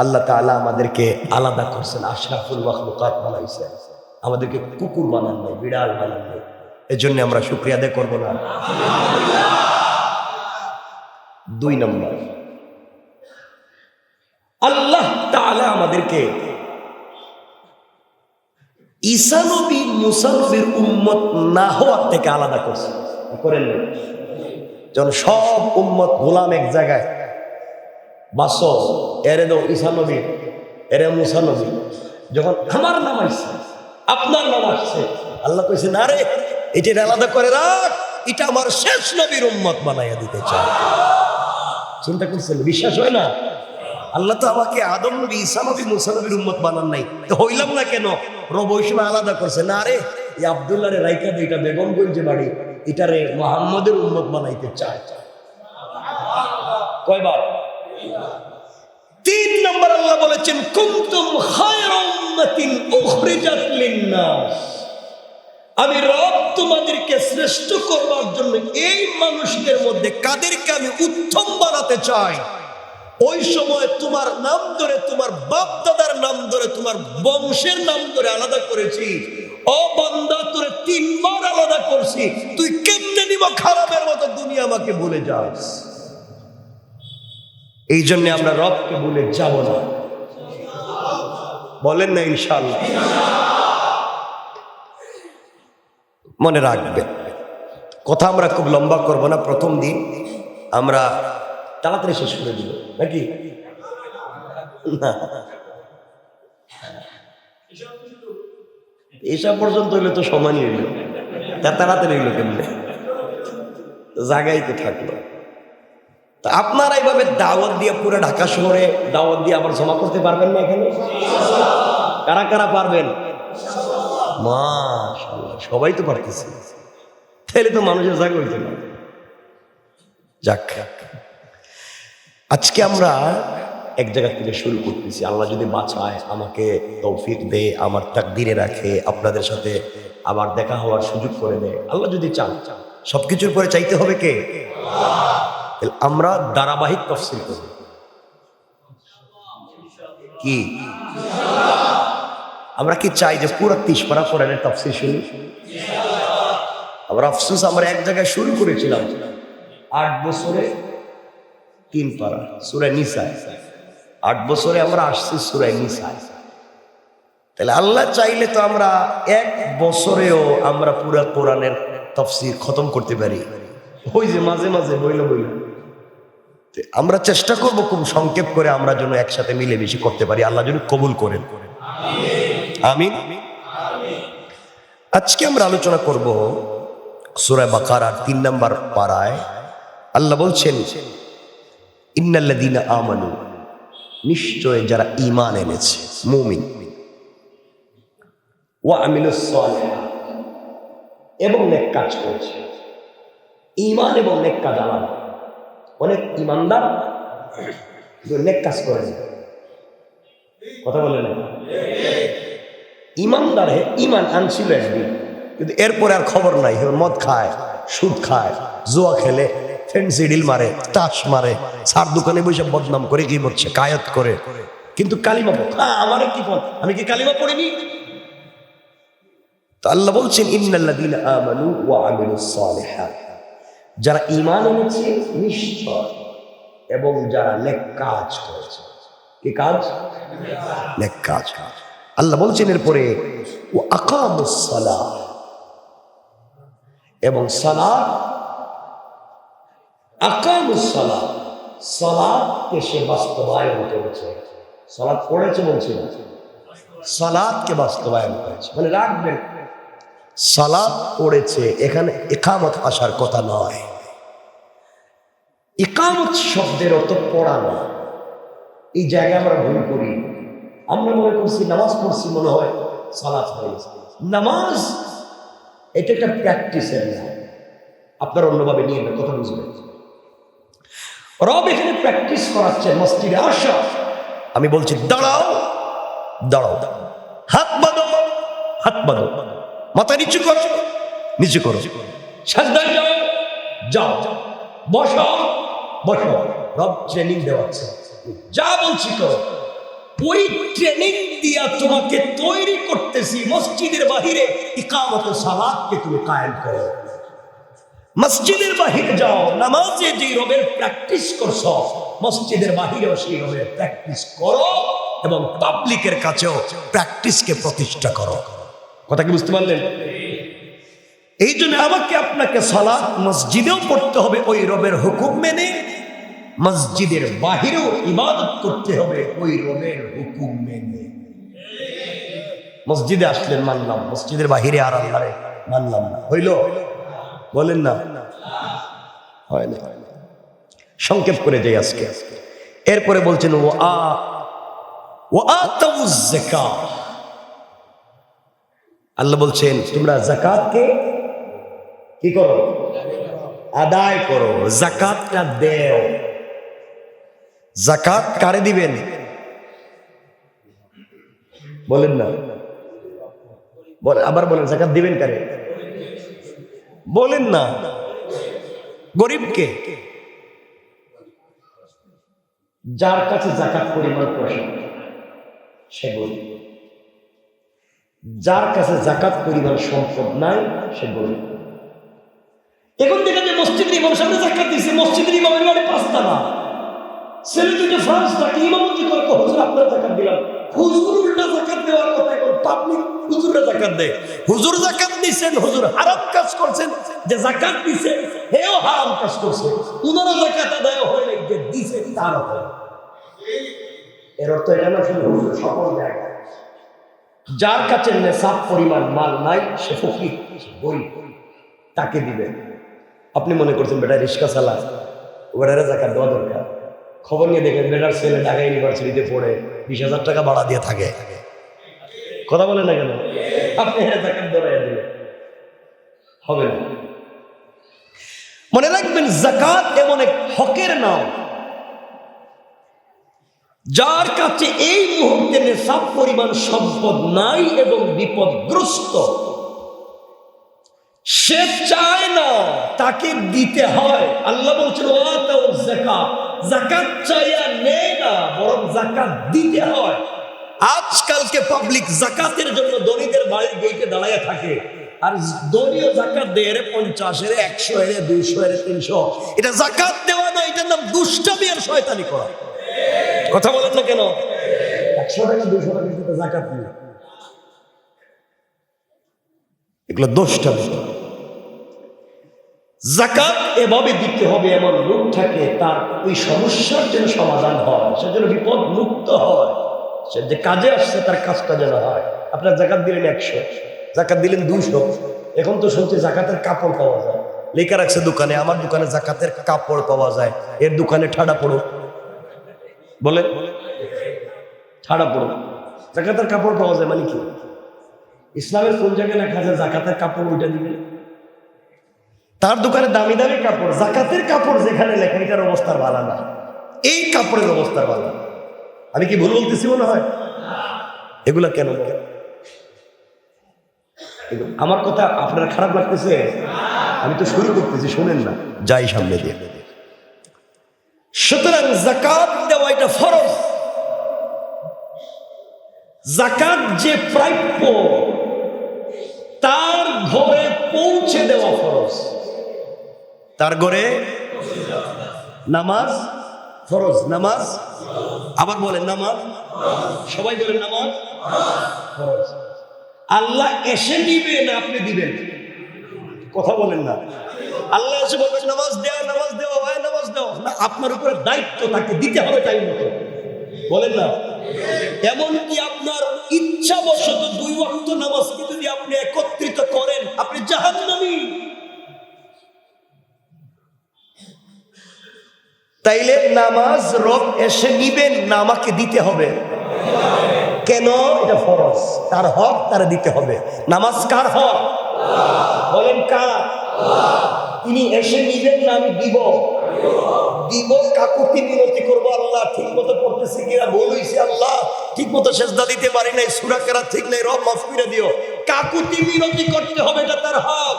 আল্লাহ তাআলা আমাদেরকে আলাদা করছেন, আশরাফুল মাখলুকাত বানাইছেন। আমাদেরকে কুকুর বানান নাই, বিড়াল বানান নাই। এজন্য আমরা শুকরিয়া আদায় করবো না? 2 নম্বর, আল্লাহ তাআলা আমাদেরকে ঈসা নবী, মুসা নবীর উম্মত না হওয়ার থেকে আলাদা করছেন। করেন না? যখন সব উম্মত গোলাম এক জায়গায় বাসো, এরে দো ঈসা নবী, এরে মুসা নবী, যখন আমার নাম আসছে, আপনার নাম আসছে, আল্লাহ কইছে না রে, এটা আলাদা করে রাখ, এটা আমার শেষ নবীর উম্মত বানাইয়া দিতে চায়। চিন্তা করছেন? বিশ্বাস হয় না? আল্লাহ তো আমাকে আদম নবী, ঈসা নবী, মুসা নবীর উম্মত বানান নাই, তো হইলাম না কেন? রব ওই সময় আলাদা করছে, না রে এই আব্দুল্লাহ রে রাইকা দে, এটা বেগমগঞ্জে বাড়ি, এটারে মুহাম্মদের উম্মত বানাইতে চায়। কয়বার? 3 নম্বর আল্লাহ বলেছেন কুনতুম খায়রা উম্মাতিন উখরিজাত লিন-নাস, আমি রব তোমাদেরকে শ্রেষ্ঠ করবার জন্য এই মানুষদের মধ্যে কাদেরকে আমি উত্তম বানাতে চাই, ওই সময় তোমার নাম ধরে, তোমার বাপ দাদার নাম ধরে, তোমার বংশের নাম ধরে আলাদা করেছি। ও বান্দা, তোরে 3 বার আলাদা করছি, তুই কেমনে নিব খারাপের মতো দুনিয়া আমাকে ভুলে যাস? এই জন্য আমরা রবকে ভুলে যাব না, বলেন না ইনশাআল্লাহ? মনে রাখবেন কথা, আমরা খুব লম্বা করব না। প্রথম দিন আমরা তাড়াতাড়ি শেষ করে দিব নাকি? না, এসব পর্যন্ত হইলে তো সমানই হইল। তাড়াতাড়ি হইলো কেমনে? জায়গায় তো থাকলো। তা আপনারা এইভাবে দাওয়াত দিয়ে পুরো ঢাকা শহরে দাওয়াত দিয়ে আবার জমা করতে পারবেন না এখানে? কারা কারা পারবেন? মাশাআল্লাহ, সবাই তো পারতেছে। তাহলে তো মানুষের জায়গা হইতে না। যাক, আজকে আমরা এক জায়গা থেকে শুরু করতেছি। আল্লাহ যদি বাঁচায়, আমাকে তৌফিক দেয়, আমার তাকদীরে রাখে, আপনাদের সাথে আবার দেখা হওয়ার সুযোগ করে দেয়, আল্লাহ যদি চান। সবকিছুর পরে চাইতে হবে কে? আমরা ধারাবাহিক তাফসীর করব। কি আমরা কি চাই যে পুরো 30 পারা কোরআনের তাফসীর শুনি? আবার আফসোস, আমরা এক জায়গায় শুরু করেছিলাম 8 বছরে 3 পারা সূরা নিসা। 8 বছরে আমরা আসছি সূরা নিসা। তাহলে আল্লাহ চাইলে তো আমরা 1 বছরেও আমরা পুরো কোরআনের তাফসীর খতম করতে পারি। ওই যে মাঝে মাঝে বইলা আমরা চেষ্টা করব খুব সংক্ষেপ করে আমরা যেন একসাথে মিলেমিশে করতে পারি। আল্লাহ যেন কবুল করেন। আমিন। আজকে আমরা আলোচনা করব সূরা বাকারার 3 নম্বর পারায়। আল্লাহ বলছেন, ইন্নাল্লাযীনা আমানু, নিশ্চয় যারা ঈমান এনেছে, মুমিন, ওয়া আমিলুস সালিহাত, এবং নেক কাজ করেছে। ঈমান এবং নেক কাজ আলাদা। অনেক ঈমানদার নেক কাজ করে না। কথা বলে না। ঈমানদার ঈমান আনছিল একদিন, কিন্তু এরপরে আর খবর নাই। মদ খায়, সুদ খায়, জুয়া খেলে, ফেন্সি ডিল মারে, তাস মারে, সার দোকানে বসে বদনাম করে, কি বলছে, কায়াত করে, কিন্তু কালিমা পড়ে। আমার কি ফল, আমি কি কালিমা পড়িনি? তো আল্লাহ বলছেন, ইন্নাল্লাযীনা আমানু ওয়া আমিলুস সালিহাত, যারা ঈমান এনেছে নিশ্চয়, এবং যারা নেক কাজ করেছে। কি কাজ? নেক কাজ। আল্লাহ বলছেন এরপরে, ওয়া আকামুস সালাহ, এবং সালাত, আকামুস সালাহ, সালাতকে সে বাস্তবায়ন করেছে। সালাত পড়েছে বলছে না, সালাতকে বাস্তবায়ন করেছে। মানে রাখবেন, সালাত পড়েছে, এখানে ইকামত আসার কথা নয়। ইকামত শব্দের অর্থ পড়ানো। এই জায়গায় আমরা ভুল করি। আমরা মনে করছি নামাজ পড়ছি, মনে হয় সালাত হয়ে গেছে। নামাজ এটা একটা প্র্যাকটিসের না। আপনার অন্যভাবে নিয়ে না, কথা বুঝবেন। রব এখানে প্র্যাকটিস করাচ্ছে। মসজিদে আসা, আমি বলছি দাঁড়াও, দাঁড়াও, হাত বাঁধো, হাত বাঁধো, মাথা নিচু করো, নিচু করো, সাজদায় যাও, যাও, বসো, বসো। রব ট্রেনিং দেওয়াচ্ছে, যা বলছি করো। ওই ট্রেনিং দিয়া তোমাকে তৈরি করতেছি মসজিদের বাহিরে ইকামত সালাতকে তুমি কায়েম করো। মসজিদের বাহিরে যাও, নামাজে যে রবের প্র্যাকটিস করছো, মসজিদের বাহিরেও সেই রবের প্র্যাকটিস করো, এবং পাবলিকের কাছেও প্র্যাকটিসকে প্রতিষ্ঠা করো। কথা কি বুঝতে পারলেন? এই জন্য আমাকে আপনাকে সালাত মসজিদেও পড়তে হবে ওই রবের হুকুম মেনে, মসজিদের বাহিরেও ইবাদত করতে হবে ওই রবের হুকুম মেনে। মসজিদে আসলেন মানলাম, মসজিদের বাহিরে আর আল্লাহরে মানলাম না, হইল? বলেন না, হয় না। সংক্ষেপ করে যাই আজকে। এরপরে বলছেন, ওয়াতাউজ যাকাত, আল্লাহ বলছেন তোমরা যাকাতকে কি করো? আদায় করো। যাকাতটা দেও। যাকাত কারে দিবেন? বলেন না, আবার বলেন, যাকাত দিবেন কারে? বলেন না। গরিবকে, যার কাছে যাকাত পরিমাণ প্রয়োজন সে গরিব। যার কাছে যাকাত পরিমাণ সম্পদ নাই সে গরিব। এখন দেখা যায় মসজিদের ইমাম সামনে যাকাত দিচ্ছে, মসজিদের ইমামের বাড়ি 5 টাকা, ছেলে দুটো ফ্রান্স থাকে, ইমামতি করে, হুজুর আপনার যাকাত দিলাম। হুজুর উল্টা যাকাত দেওয়ার কথা, এখন পাবলিক হুজুররা যাকাত দেয়। হুজুর যাকাত দিচ্ছেন, হুজুর হারাম কাজ করছেন, যে যাকাত দিছে হেও হারাম কাজ করছে। উনারা যাকাত আদায় হয় নাই, যে দিছে তার হয়। এর অর্থ এটা না শুধু হুজুর, সকল জায়গায় যার কাছে নেশাব পরিমাণ মাল নাই সে ফকির, গরিব। তাকে দিবে। আপনি মনে করছেন বেটা রিক্সা চালা, ওরা জাকাত দেওয়া দরকার। খবর নিয়ে দেখেন বেটার ছেলে ঢাকা ইউনিভার্সিটিতে পড়ে 20,000 টাকা ভাড়া দিয়ে থাকে। কথা বলেন না কেন? আপনি জাকাত ধরাইয়া দিলেন, হবে না। মনে রাখবেন জাকাত এমন এক হকের নাম, যার কাছে এই মুহূর্তে নেশাব পরিমাণ সম্পদ নাই এবং বিপদগ্রস্ত, সে চায় না তাকে দিতে হয়। আল্লাহ বলছেন জাকাত চাইয়া নেয় না, বরং জাকাত দিতে হয়। আজকালকে পাবলিক জাকাতের জন্য ধনীদের বাড়ির গেটে দাঁড়ায় থাকে, আর দলীয় জাকাত দেয় 50, 100, 200, 300। এটা জাকাত দেওয়া না, এটার নাম দুষ্টামি আর শয়তানি করা। কথা বলেন না কেন? 100 টাকা 200 টাকা দিতে জাকাত নেই, এগুলো দুষ্টামি। জাকাত এভাবে দিতে হবে এমন লোক থাকে, তার ওই সমস্যার যেন সমাধান হয়, সে যেন বিপদ মুক্ত হয়, সে যে কাজে আসছে তার কাজটা যেন হয়। আপনার জাকাত দিলেন 100, জাকাত দিলেন 200। এখন তো শুনছি জাকাতের কাপড় পাওয়া যায়, লেখা রাখছে দোকানে, আমার দোকানে জাকাতের কাপড় পাওয়া যায়, এর দোকানে ঠাডা পড়ো। বলেন ঠাডা পড়ো, জাকাতের কাপড় পাওয়া যায় মানে কি? ইসলামের কোন জায়গায় লেখা আছে জাকাতের কাপড় ওইটা দিবে? তার দোকানে দামি দামি কাপড়, জাকাতের কাপড় যেখানে লেখা এটার অবস্থার ভালো না, এই কাপড়ের অবস্থার ভালো। আমি কি ভুল বলতেছি মনে হয়? এগুলা কেন বলে? আমার কথা আপনার খারাপ লাগতেছে? আমি তো শুরু করতেছি, শুনেন না, যাই সামনে দিয়ে। সুতরাং জাকাত দেওয়া এটা ফরজ। জাকাত যে প্রাপ্য তার ঘরে পৌঁছে দেওয়া ফরজ। তার ঘরে নামাজ ফরজ, নামাজ আবার বলেন নামাজ, সবাই বলেন নামাজ ফরজ। আল্লাহ এসে দিবেন, আপনি দিবেন? কথা বলেন না। আল্লাহ এসে বলবেন নামাজ দেওয়া, নামাজ দেওয়া, ভাই নামাজ দেওয়া না, আপনার উপরে দায়িত্ব, তাকে দিতে হবে টাইম মতো। বলেন না? এমনকি আপনার ইচ্ছাবশত 2 ওয়াক্ত নামাজকে যদি আপনি একত্রিত করেন, আপনি জাহান্নামী। তাইলে নামাজ রব এসে নিবেন না, আমাকে দিতে হবে। কেন? এটা ফরজ, তার হক তারা দিতে হবে। নামাজ কার হক? বলেন কার? তিনি এসে নিবেন না, আমি দিব। দিব, কাকুতি মিনতি করবো, আল্লাহ ঠিক মতো পড়তেছি কিনা, ভুল হইছে, আল্লাহ ঠিক মতো সেজদা দিতে পারি নাই, সূরা কেরাত ঠিক নাই, রব মাফ করে দিও। কাকুতি মিনতি করতে হবে, এটা তার হক।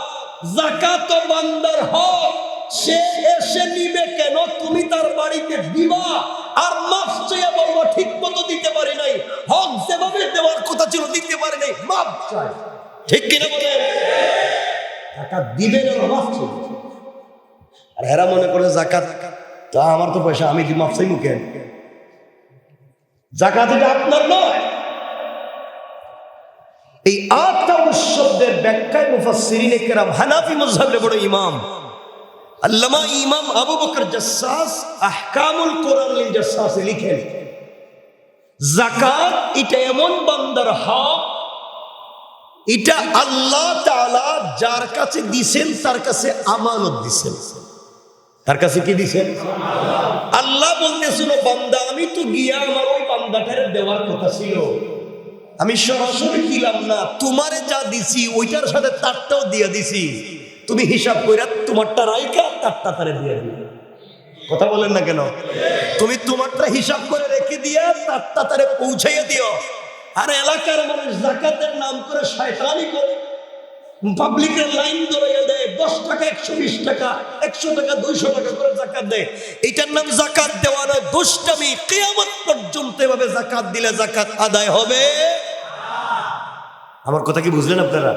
যাকাত বান্দার হক, সে এসে নিবে কেন? তুমি তার বাড়িতে দিবা আর মাফ চেয়ে বলবো ঠিক মতো দিতে পারি নাই, হক যেভাবে দেওয়ার কথা ছিল দিতে পারি নাই, মাফ চাই। ঠিক কিনা বলেন? যাকাত দিবে না, মাফ চাই। আর এরা মনে করে জাকাত তা আমার তো পয়সা, আমি মাফ চাই মুখে। জাকাত এটা আপনার নয়। এই আতাউশ শব্দের ব্যাখ্যায় মুফাসসিরিনে কেরাম, হানাফি মাযহাবের বড় ইমাম আল্লামা ইমাম আবু বকর জাসসাস আহকামুল কোরআন লিল জাসসাসে লিখেন, যাকাত এটা এমন বান্দার হক, এটা আল্লাহ তাআলা যার কাছে দিবেন তার কাছে আমানত দিবেন। তার কাছে কি দিবেন? আল্লাহ বলতেছিল, বান্দা আমি তো গিয়া আমার ওই বান্দাটারে দেওয়ার কথা ছিল, আমি সরাসরি দিলাম না, তোমারে যা দিছি ওইটার সাথে তারটাও দিয়ে দিছি, তুমি হিসাব কইরা তোমারটা রাইখা তারটা তারে দিয়ে দিও। কথা বলেন না কেন? তুমি তোমারটা হিসাব করে রেখে দিয়া তারটা তারে পৌঁছাইয়া দিও। আর এলাকার মানুষ যাকাতের নাম করে শয়তানি করে, পাবলিকের লাইন ধরাইয়া দেয়, 10 টাকা 120 টাকা 100 টাকা 200 টাকা করে যাকাত দেয়। এটার নাম যাকাত দেওয়া নয়, দুষ্টামি। কিয়ামত পর্যন্ত এভাবে যাকাত দিলে যাকাত আদায় হবে। আমার কথা কি বুঝলেন আপনারা?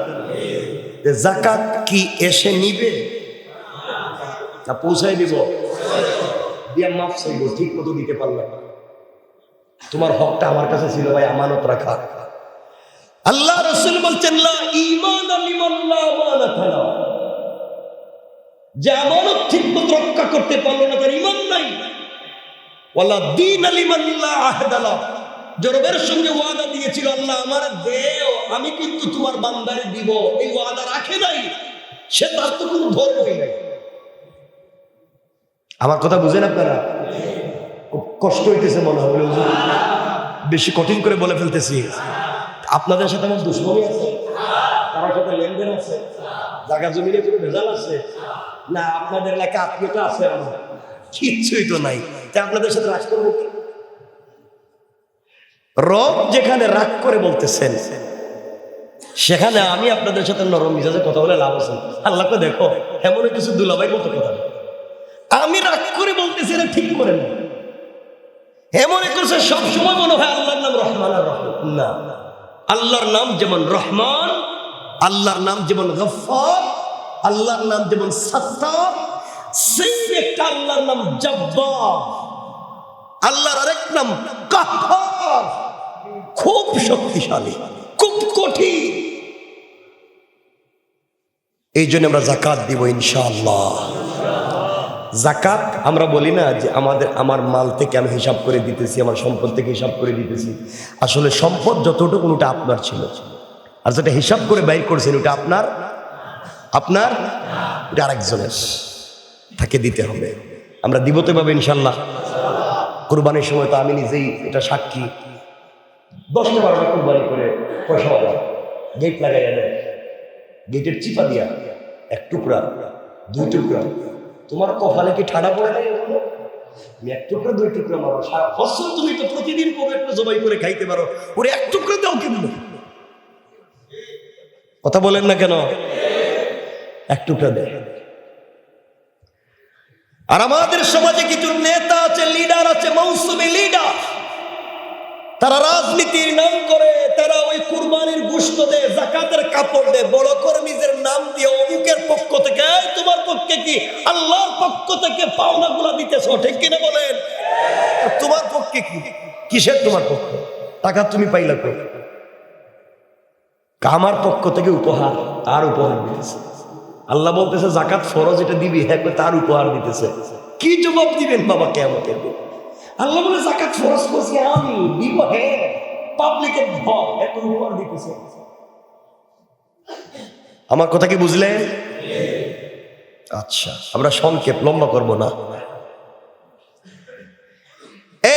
যে যাকাত কি এসে নিবে না পৌঁছাই দিব? দিয়া মাফ চাইব, ঠিক মতো দিতে পারলাম না, তোমার হকটা আমার কাছে ছিল ভাই, আমানত রাখা। আল্লাহ রাসূল বলছেন, লা ঈমান লিমান লা আমানাত লা, যে আমানত ঠিকমতো রক্ষা করতে পারলো না তার ঈমান নাই। ওয়ালা দীন লিমান লা আহদ লা, যে রবের সঙ্গে ওয়াদা দিয়েছিল আল্লাহ আমার দেও, আমি কিন্তু তোমার বান্দারে দিব, এই ওয়াদা রাখে নাই, সে তার তো কোনো ধর্মই নাই। আমার কথা বুঝেন আপনারা? খুব কষ্ট হইতেছে মনে হবে, বেশি কঠিন করে বলে ফেলতেছি। আপনাদের সাথে আমার দুশ্মনী আছে, কারোর সাথে লেনদেন আছে, জায়গা জমিনে কোনো ভেজাল আছে না? আপনাদের এলাকায় আত্মীয়তা আছে? আমার কিচ্ছুই তো নাই। তা আপনাদের সাথে রাগ করবো? রব যেখানে রাগ করে বলতেছেন, সেখানে আমি আপনাদের সাথে নরম মিজাজে কথা বলে লাভ আছে? আল্লাহকে দেখো, এমন কিছু দুলাভাই মতো কথা, আমি রাগ করে বলতেছি এটা ঠিক করে না। এমন করছে সবসময় মনে হয় আল্লাহর নাম রহমান আর রহিম। না, আল্লাহর নাম যেমন রহমান, আল্লাহর নাম যেমন গফফার, আল্লাহর নাম যেমন সাত্তার, সেই একটা আল্লাহর নাম জব্বার, আল্লাহর আরেক নাম কাহ্হার। খুব শক্তিশালী, খুব কঠিন। এই জন্য আমরা যাকাত দিব ইনশাআল্লাহ। যাকাত আমরা বলি না যে আমার মাল থেকে আমি হিসাব করে দিতেছি, আমার সম্পদ থেকে হিসাব করে দিতেছি। আসলে সম্পদ যতটুকু ওটা আপনার ছিল, আর যেটা হিসাব করে বাইর করছেন ওটা আপনার ওটা আরেকজনের, তাকে দিতে হবে। আমরা দিব তো পাবে ইনশাল্লাহ। কুরবানির সময় তো আমি নিজেই এটা সাক্ষী, 10-12টা কুরবানি করে পয়সা গেট লাগাইয়া দেয়, গেটের চিপা দিয়া 1 টুকরা 2 টুকরা। তোমার কপালে কি ঠাডা পড়ে নাই? আমি 1 টুকরা 2 টুকরা মারো, সারা বছর তুমি তো প্রতিদিন কোনো একটা জবাই করে খাইতে পারো, ওরে 1 টুকরা দাও কেন? কথা বলেন না কেন? 1 টুকরা দেয়। আর আমাদের সমাজে কিছু নেতা আছে, লিডার আছে, মৌসুমী লিডার, তারা রাজনীতির নাম করে তারা ওই কুরবানির গোশত দেয়, যাকাতের কাপড় দেয়, বড় কর্মীদের নাম দিয়ে অমুকের পক্ষ থেকে, তোমার পক্ষে কি আল্লাহর পক্ষ থেকে পাওনাগুলা দিতেছ, ঠিক কিনা বলেন? তোমার পক্ষে কি? কিসের তোমার পক্ষ? টাকা তুমি পাইলা কই? আমার পক্ষ থেকে উপহার, তার উপহার দিতেছে। আল্লাহ বলতেছে যাকাত ফরজ, এটা দিবি, হ্যাঁ তার উপহার দিতেছে। কি জবাব দিবেন বাবা কিয়ামতের দিন? আল্লাহ বলে যাকাত ফরজ করছি আমি, দিব হ্যাঁ, পাবলিকের ভয়, এত উপহার দিতেছে। আমার কথা কি বুঝলেন? আচ্ছা, আমরা সংক্ষেপ লম্বা করব না।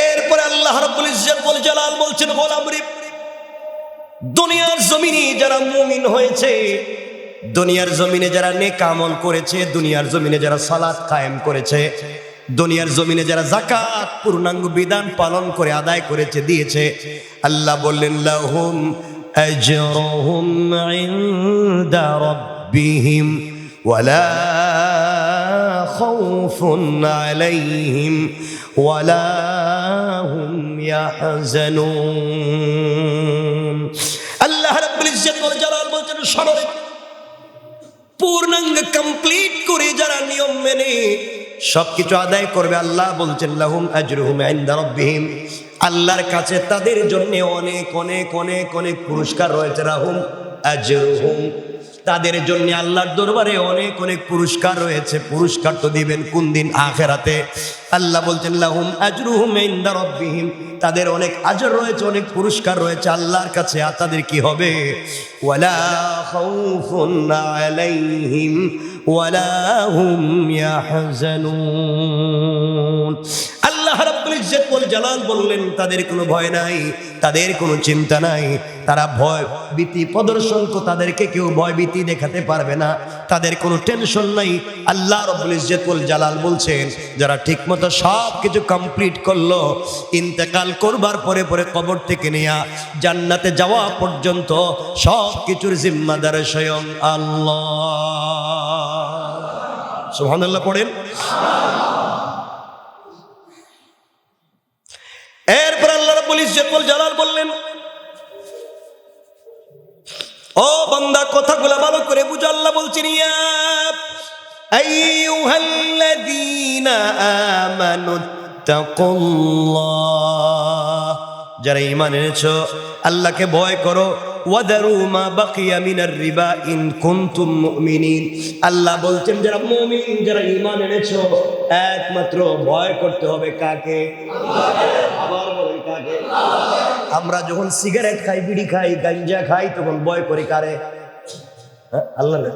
এরপরে আল্লাহ রাব্বুল ইজ্জত ওয়াল জালাল বলছেন, গোলামরে দুনিয়ার জমিনে যারা মুমিন হয়েছে, দুনিয়ার জমিনে যারা নেক আমল করেছে, দুনিয়ার জমিনে যারা সালাত কায়েম করেছে, দুনিয়ার জমিনে যারা যাকাত পূর্ণাঙ্গ বিধান পালন করে আদায় করেছে, দিয়েছে, আল্লাহ বললেন লাহুম আজরুহুম ইনদা রাব্বিহিম ওয়ালা খাউফুন আলাইহিম ওয়ালা হুম ইয়াহজানুন। আল্লাহ রাব্বুল ইজ্জত ওয়াল জালাল বলছেন, শোনো, পূর্ণাঙ্গ কমপ্লিট করে যারা নিয়ম মেনে সবকিছু আদায় করবে, আল্লাহ বলছেন লাহুম আজরুহুম ইনদা রাব্বিহিম, আল্লাহর কাছে তাদের জন্য অনেক অনেক অনেক অনেক পুরস্কার রয়েছে। লাহুম আজরুহুম, তাদের জন্য আল্লাহর দরবারে অনেক অনেক পুরস্কার রয়েছে। পুরস্কার তো দিবেন কোন দিন? আখিরাতে। আল্লাহ বলছেন লাহুম আজরুহুম ইনদা রাব্বিহিম, তাদের অনেক আজর রয়েছে, অনেক পুরস্কার রয়েছে আল্লাহর কাছে। আর তাদের কি হবে? ওয়ালা খাউফুন আলাইহিম ওয়ালা হুম ইয়াহজানুন। আল্লাহ রাব্বুল ইজ্জত ওয়াল জালাল বললেন তাদের কোনো ভয় নাই, তাদের কোনো চিন্তা নাই, তারা ভয় ভীতি প্রদর্শন তো তাদেরকে কেউ ভয় ভীতি দেখাতে পারবে না, তাদের কোনো টেনশন নাই। আল্লাহ রাব্বুল ইজ্জত ওয়াল জালাল বলছেন যারা ঠিকমতো সব কিছু কমপ্লিট করলো, ইন্তেকাল করবার পরে পরে কবর থেকে নিয়ে জান্নাতে যাওয়া পর্যন্ত সব কিছুর জিম্মাদার স্বয়ং আল্লাহ। সুবহানাল্লাহ পড়েন। এরপর আল্লাহ রাব্বুল ইজ্জত ওয়াল জালাল বললেন, ও বান্দা কথাগুলো ভালো করে বুঝো। আল্লাহ বলছেন ইয়া আইয়ুহাল্লাযীনা আমানু তাকুল্লাহ, যারা ঈমান এনেছো আল্লাহকে ভয় করো। ওয়াদারু মা বাকিয়া মিনার রিবা ইন কুনতুম মুমিনিন, আল্লাহ বলছেন যারা মুমিন, যারা ঈমান এনেছো একমাত্র ভয় করতে হবে কাকে? আবার বলেন কাকে? আমরা যখন সিগারেট খাই, বিড়ি খাই, গাঞ্জা খাই, তখন ভয় করি কারে? আল্লাহ না।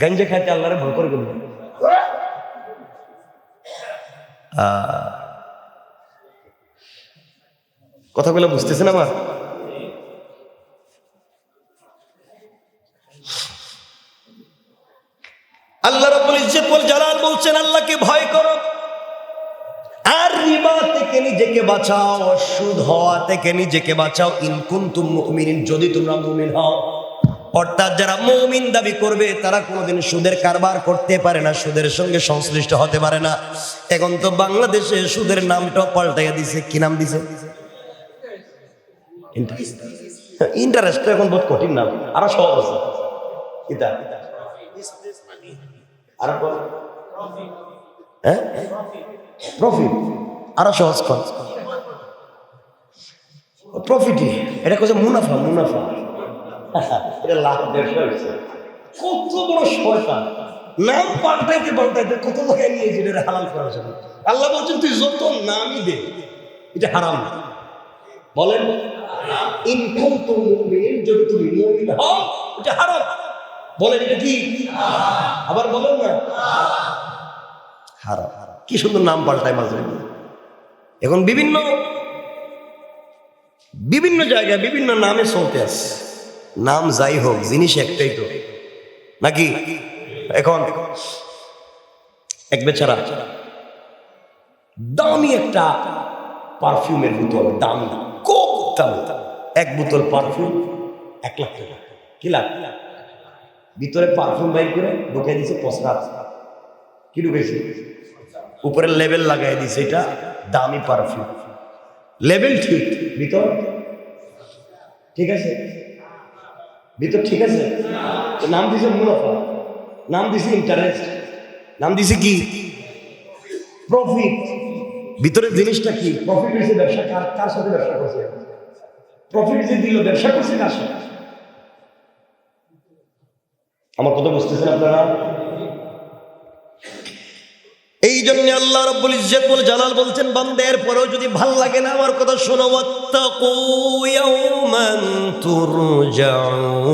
গাঞ্জা খাইতে আল্লাহরে ভয় করে গেল। কথাগুলো বুঝতেছেন আমার? আল্লাহ রাব্বুল ইজ্জত ওয়াল জালাল বলছেন আল্লাহকে ভয় করো আর রিবা থেকে নিজেকে বাঁচাও, সুদ হওয়া থেকে নিজেকে বাঁচাও। ইন কুনতুম মুমিনিন, যদি তোমরা মুমিন হও। অর্থাৎ যারা মুমিন দাবি করবে তারা কোনোদিন সুদের কারবার করতে পারে না, সুদের সঙ্গে সংশ্লিষ্ট হতে পারে না। এখন তো বাংলাদেশে সুদের নামটা পাল্টাইয়া দিছে। কি নাম দিছে? ইন্টারেস্ট। এখন বহুত কঠিন নাম, আরো সহজ আছে। এটা আর প্রফিট, আরো সহজ কর প্রফিটই। এটা কোথায় মুনাফা, মুনাফা। এটা লাভ ব্যবসা হচ্ছে। কত বড় শয়তান, নাম পাল্টাইতে পাল্টাইতে কত জায়গায় নিয়েছে এটা হালাল করার জন্য। আল্লাহ বলছেন তুই যত নামই দে এটা হারাম। বলেন ইন কুনতুম মুমিনিন, যদি তুমি মুমিন হও এটা হারাম। বলেন এটা কি? আবার বলেন না হারাম। কি সুন্দর নাম পাল্টায় মাঝে। এখন বিভিন্ন বিভিন্ন জায়গায় বিভিন্ন নামে চলতে আছে। নাম যাই হোক, জিনিস একটাই তো নাকি? এখন এক বেচারা দামি একটা পারফিউমের বোতল, দামি, খুব দামি, এক বোতল পারফিউম 1 লাখ টাকা। কি লাখ? ভিতরে পারফিউম বাইর করে ঢুকে দিছে পচরা। কি ঢুকেছে? উপরে লেবেল লাগাই দিছে এটা দামি পারফিউম। লেবেল ঠিক, ভিতর ঠিক আছে? ভিতর ঠিক আছে? নাম দিছে মুনাফা, নাম দিছে ইন্টারেস্ট, নাম দিছে কি? প্রফিট। ভিতরের জিনিসটা কি? প্রফিট হয়েছে ব্যবসা। কার সাথে ব্যবসা করছে? প্রফিট যে দিল, ব্যবসা করছে কার সাথে? আমার কথা বুঝতেছেন আপনারা? এই জন্য আল্লাহ রাব্বুল ইজ্জত ওয়াল জালাল বলছেন বান্দার পরেও যদি ভাল লাগে না আমার কথা শোনো, ওয়াত্তাকু ইয়াওমান তুরজাউনা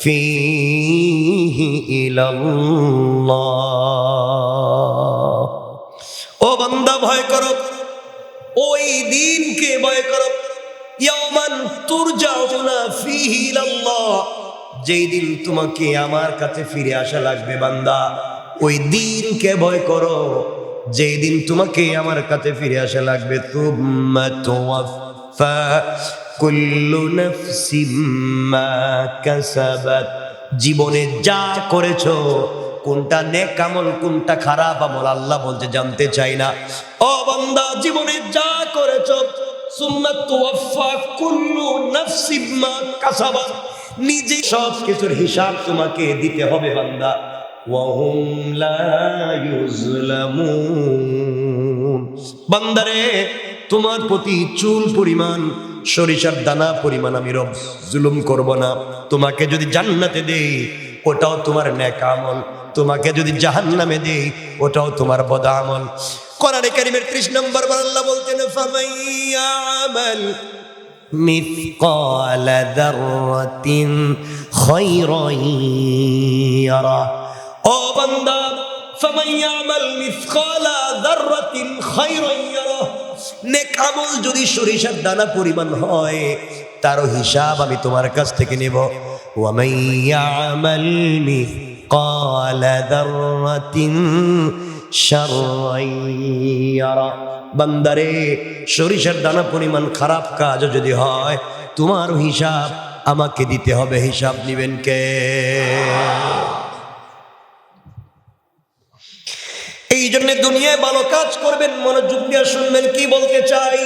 ফীহি ইলাল্লাহ। ও বান্দা ভয় করো, ওই দিনকে ভয় করো। ইয়াওমান তুরজাউনা ফীহি ইলাল্লাহ, যেই দিন তোমাকে আমার কাছে ফিরে আসা লাগবে বান্দা, ওই দিনকে ভয় করো যেই দিন তোমাকে আমার কাছে ফিরে আসা লাগবে। তুম্মা তুওয়াফা কুল্লু নাফসিম মা কাসাবাত, জীবনে যা করেছো, কোনটা নেক আমল কোনটা খারাপ আমল আল্লাহ বলতে জানতে চাই না। ও বান্দা জীবনে যা করেছো, সুম্মা তুওয়াফা কুল্লু নাফসিম মা কাসাবাত, নিজে সব কিছুর হিসাব তোমাকে দিতে হবে বান্দা। ওয়াহুম লা ইউজলামুন, বান্দারে তোমার প্রতি চুল পরিমাণ, সরিষার দানা পরিমাণ আমি রব জুলুম করব না। তোমাকে যদি জান্নাতে দেই ওটাও তোমার নেক আমল, তোমাকে যদি জাহান্নামে দেই ওটাও তোমার বদ আমল। কোরআনে কারীমের 30 নম্বর আল্লাহ বলতেন ফামাইয়ামাল মিসকালা যাররাতিন খায়রান ইয়ারা। ও বান্দা ফামাইয়ামাল মিসকালা যাররাতিন খায়রান ইয়ারা, নেক আমল যদি সরিষার দানা পরিমাণ হয় তারও হিসাব আমি তোমার কাছ থেকে নেব। ওয়া মাইয়ামাল মিসকালা যাররাতিন শাররান ইয়ারা, বান্দারে সরিষার দানা পরিমাণ খারাপ কাজ যদি হয় তোমার হিসাব আমাকে দিতে হবে। হিসাব নিবেন কে? এই জন্য দুনিয়ায় ভালো কাজ করবেন, মনোযোগ দিয়ে শুনবেন কি বলতে চাই।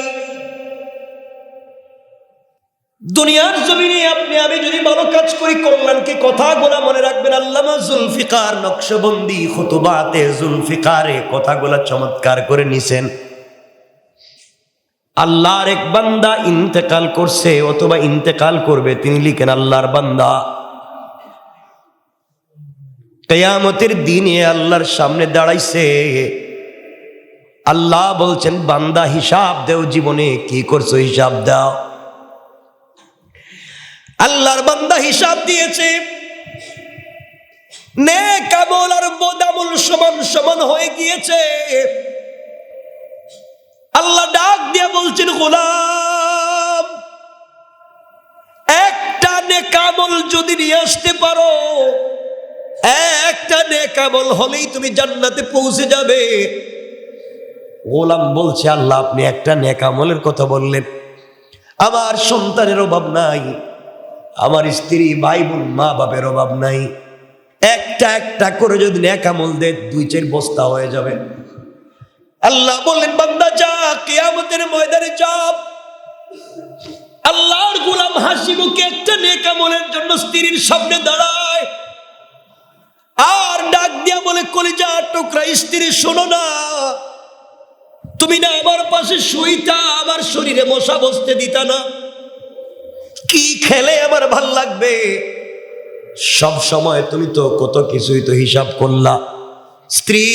দুনিয়ার জমিনে আপনি আমি যদি ভালো কাজ করি, কল্যাণকে কথাগুলা মনে রাখবেন। আল্লামা জুলফিকার নকশবন্দি খুতুবাতে জুলফিকারে কথাগুলা চমৎকার করে নিছেন। আল্লাহর এক বান্দা ইন্তেকাল করছে অথবা ইন্তেকাল করবে, তিনি লিখেন আল্লাহর বান্দা কিয়ামতের দিনে আল্লাহর সামনে দাঁড়াইছে। আল্লাহ বলছেন বান্দা হিসাব দাও, জীবনে কি করছো হিসাব দাও। আল্লাহর বান্দা হিসাব দিয়েছে, নেক আমল আর বদ আমল সমান সমান হয়ে গিয়েছে। আল্লাহ ডাক দিয়ে বলছেন, গোলাম, একটা নেক আমল যদি নিয়ে আসতে পারো, একটা নেক আমল হলেই তুমি জান্নাতে পৌঁছে যাবে। গোলাম বলছে, আল্লাহ আপনি একটা নেক আমলের কথা বললেন, আমার সন্তানের অভাব নাই, আমার স্ত্রী ভাই বোন মা বাপের অভাব নাই, একটা একটা করে যদি নেক আমল দে 2-4 বস্তা হয়ে যাবে। আল্লাহ বললেন, বান্দা যা, কিয়ামতের ময়দানে যা। আল্লাহর গোলাম হাসি মুখে একটা নেক আমলের জন্য স্ত্রীর সামনে দাঁড়ায় আর ডাক দিয়া বলে, কলিজা টুকরা স্ত্রী, শোনো না, তুমি না আমার পাশে শুইতা, আমার শরীরে মশা বসতে দিতা না? কি খেলে আমার ভাল লাগবে? সব সময় তুমি তো কত কিছুই তো হিসাব করলা। স্ত্রী,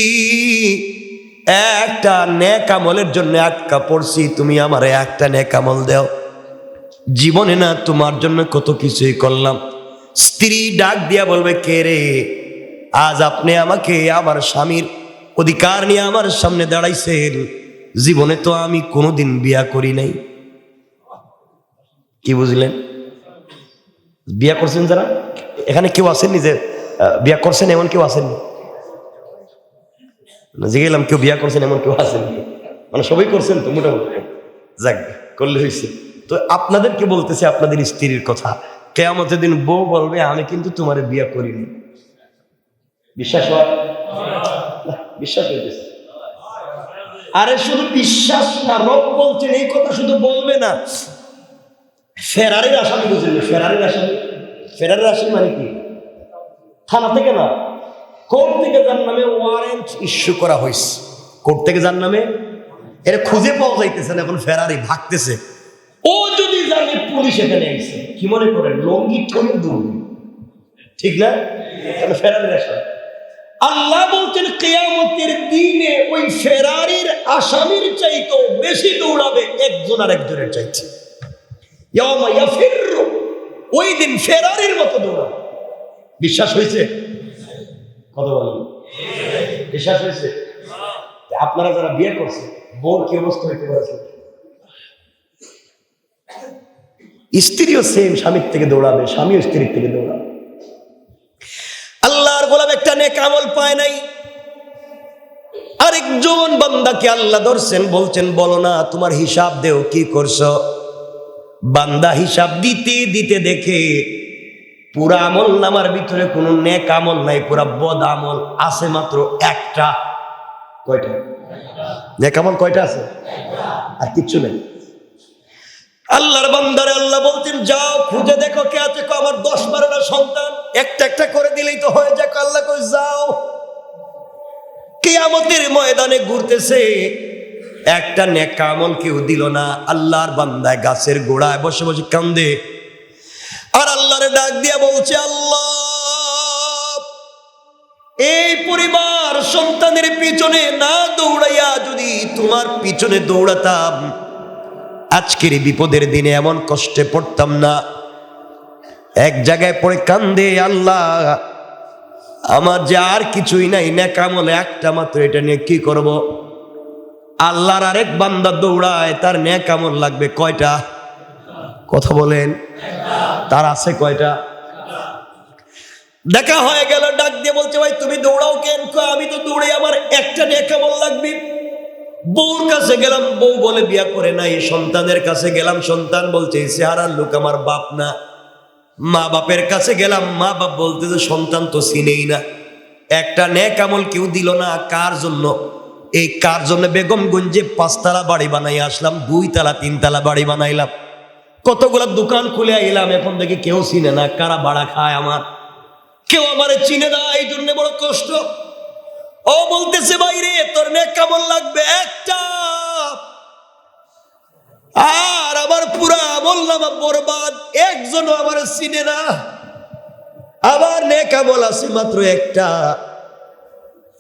একটা নেক আমলের জন্য আটকা পড়ছি, তুমি আমারে একটা নেক আমল দাও। জীবনে না তোমার জন্য কত কিছুই করলাম। স্ত্রী ডাক দিয়া বলবে, কে রে, আজ আপনি আমাকে আমার স্বামীর অধিকার নিয়ে আমার সামনে দাঁড়াইছেন, জীবনে তো আমি কোনোদিন বিয়া করি নাই। কি বুঝলেন? বিয়া করছেন যারা, এখানে কেউ আসেননি যে বিয়া করছেন এমন কেউ আসেননি? জিগেলাম কেউ বিয়া করছেন এমন কেউ আসেননি? মানে সবাই করছেন তো মোটামুটি, যাক করলে হয়েছে। তো আপনাদেরকে বলতেছে আপনাদের স্ত্রীর কথা, কিয়ামতের দিন বউ বলবে, আমি কিন্তু তোমার বিয়া করিনি। বিশ্বাস হয়? বিশ্বাস হইতেছে? আরে শুধু বিশ্বাস না, রব বলছেন এই কথা শুধু বলবে না। ফেরারির আসামি বুঝলেন? ফেরারির আসামি, ফেরারির আসামি মানে কি? থানা থেকে না, কোর্ট থেকে যার নামে ওয়ারেন্ট ইস্যু করা হয়েছে, কোর্ট থেকে যার নামে, এর খুঁজে পাওয়া যাইতেছে না, এখন ফেরারি ভাগতেছে। ও যদি জানে পুলিশ এখানে এসে, কি মনে করেন লঙ্গি ঠঙ্গি দৌড়বে? ঠিক না? ফেরারির আসামি। আল্লাহ বলছেন কিয়ামতের দিনে ওই ফেরারির আসামির চাইতো বেশি দৌড়াবে একজন আর একজনের চাইতে। ইয়াউমা ইয়াফিরু, ওই দিন ফেরারির মতো দৌড়াবে। বিশ্বাস হয়েছে? কথা বলেন, বিশ্বাস হয়েছে? আপনারা যারা বিয়ে করছে, বউর কি অবস্থা হইতে পারে? স্ত্রীও সেম, স্বামীর থেকে দৌড়াবে, স্বামীও স্ত্রীর থেকে দৌড়াবে। আল্লাহর গোলাম একটা নেক আমল পায় নাই, আরেকজন বান্দাকে আল্লাহ ধরছেন, বলছেন বলো না তোমার হিসাব দেও, কি করছো? বান্দা হিসাব দিতে দিতে দেখে পুরা আমল নামার ভিতরে কোনো নেক আমল নাই, পুরা বদ আমল আছে মাত্র একটা। কয়টা নেক আমল? কয়টা আছে? আর কিচ্ছু নেই। আল্লাহর বান্দারে আল্লাহ বলতেন, যাও খুঁজে দেখো কে আছে। আমার 10-12টা সন্তান, একটা একটা করে দিলেই তো হয়ে যাক। আল্লাহ কই যাও। কিয়ামতের ময়দানে ঘুরতেছে, একটা নেক আমল কেউ দিল না। আল্লাহর বান্দা গাছের গোড়ায় বসে বসে কান্দে আর আল্লাহরে ডাক দিয়া বলছে, আল্লাহ, এই পরিবার সন্তানের পিছনে না দৌড়াইয়া যদি তোমার পিছনে দৌড়াতাম, আজকের বিপদের দিনে এমন কষ্টে পড়তাম না। এক জায়গায় পড়ে কান্দে, আল্লাহ আমার যে আর কিছুই নাই, নেক আমল একটা মাত্র, এটা নিয়ে কি করব? আল্লাহর আরেক বান্দা দৌড়ায়, তার নেক আমল লাগবে কয়টা? কথা বলেন, তার আছে কয়টা? দেখা হয়ে গেল, ডাক দিয়ে বলছে, ভাই তুমি দৌড়াও কেন? আমি তো দৌড়ে, আমার একটা নেক আমল লাগবে। বউর কাছে গেলাম, বউ বলে বিয়া করে নাই। সন্তানের কাছে গেলাম, সন্তান বলছে চেহারার লোক আমার বাপ না। মা বাপের কাছে গেলাম, মা বাপ বলতেছে সন্তান তো চিনেই না। একটা নেক আমল কেউ দিল না। কার জন্য? এই কার জন্য বেগমগঞ্জে 5 তলা বাড়ি বানাই আসলাম, 2 তলা 3 তলা বাড়ি বানাইলাম, কতগুলা দোকান খুলে আইলাম, এখন দেখি কেউ চিনে না। কারা ভাড়া খায় আমার? কেউ আমারে চিনে না, এই জন্য বড় কষ্ট। ও বলতেছে, বাইরে তোর নেক আমল লাগবে একটা, আর আমার পুরা আমল নামা বরবাদ, একজনও আমার চিনে না। আমার নেক আমল আছে মাত্র একটা।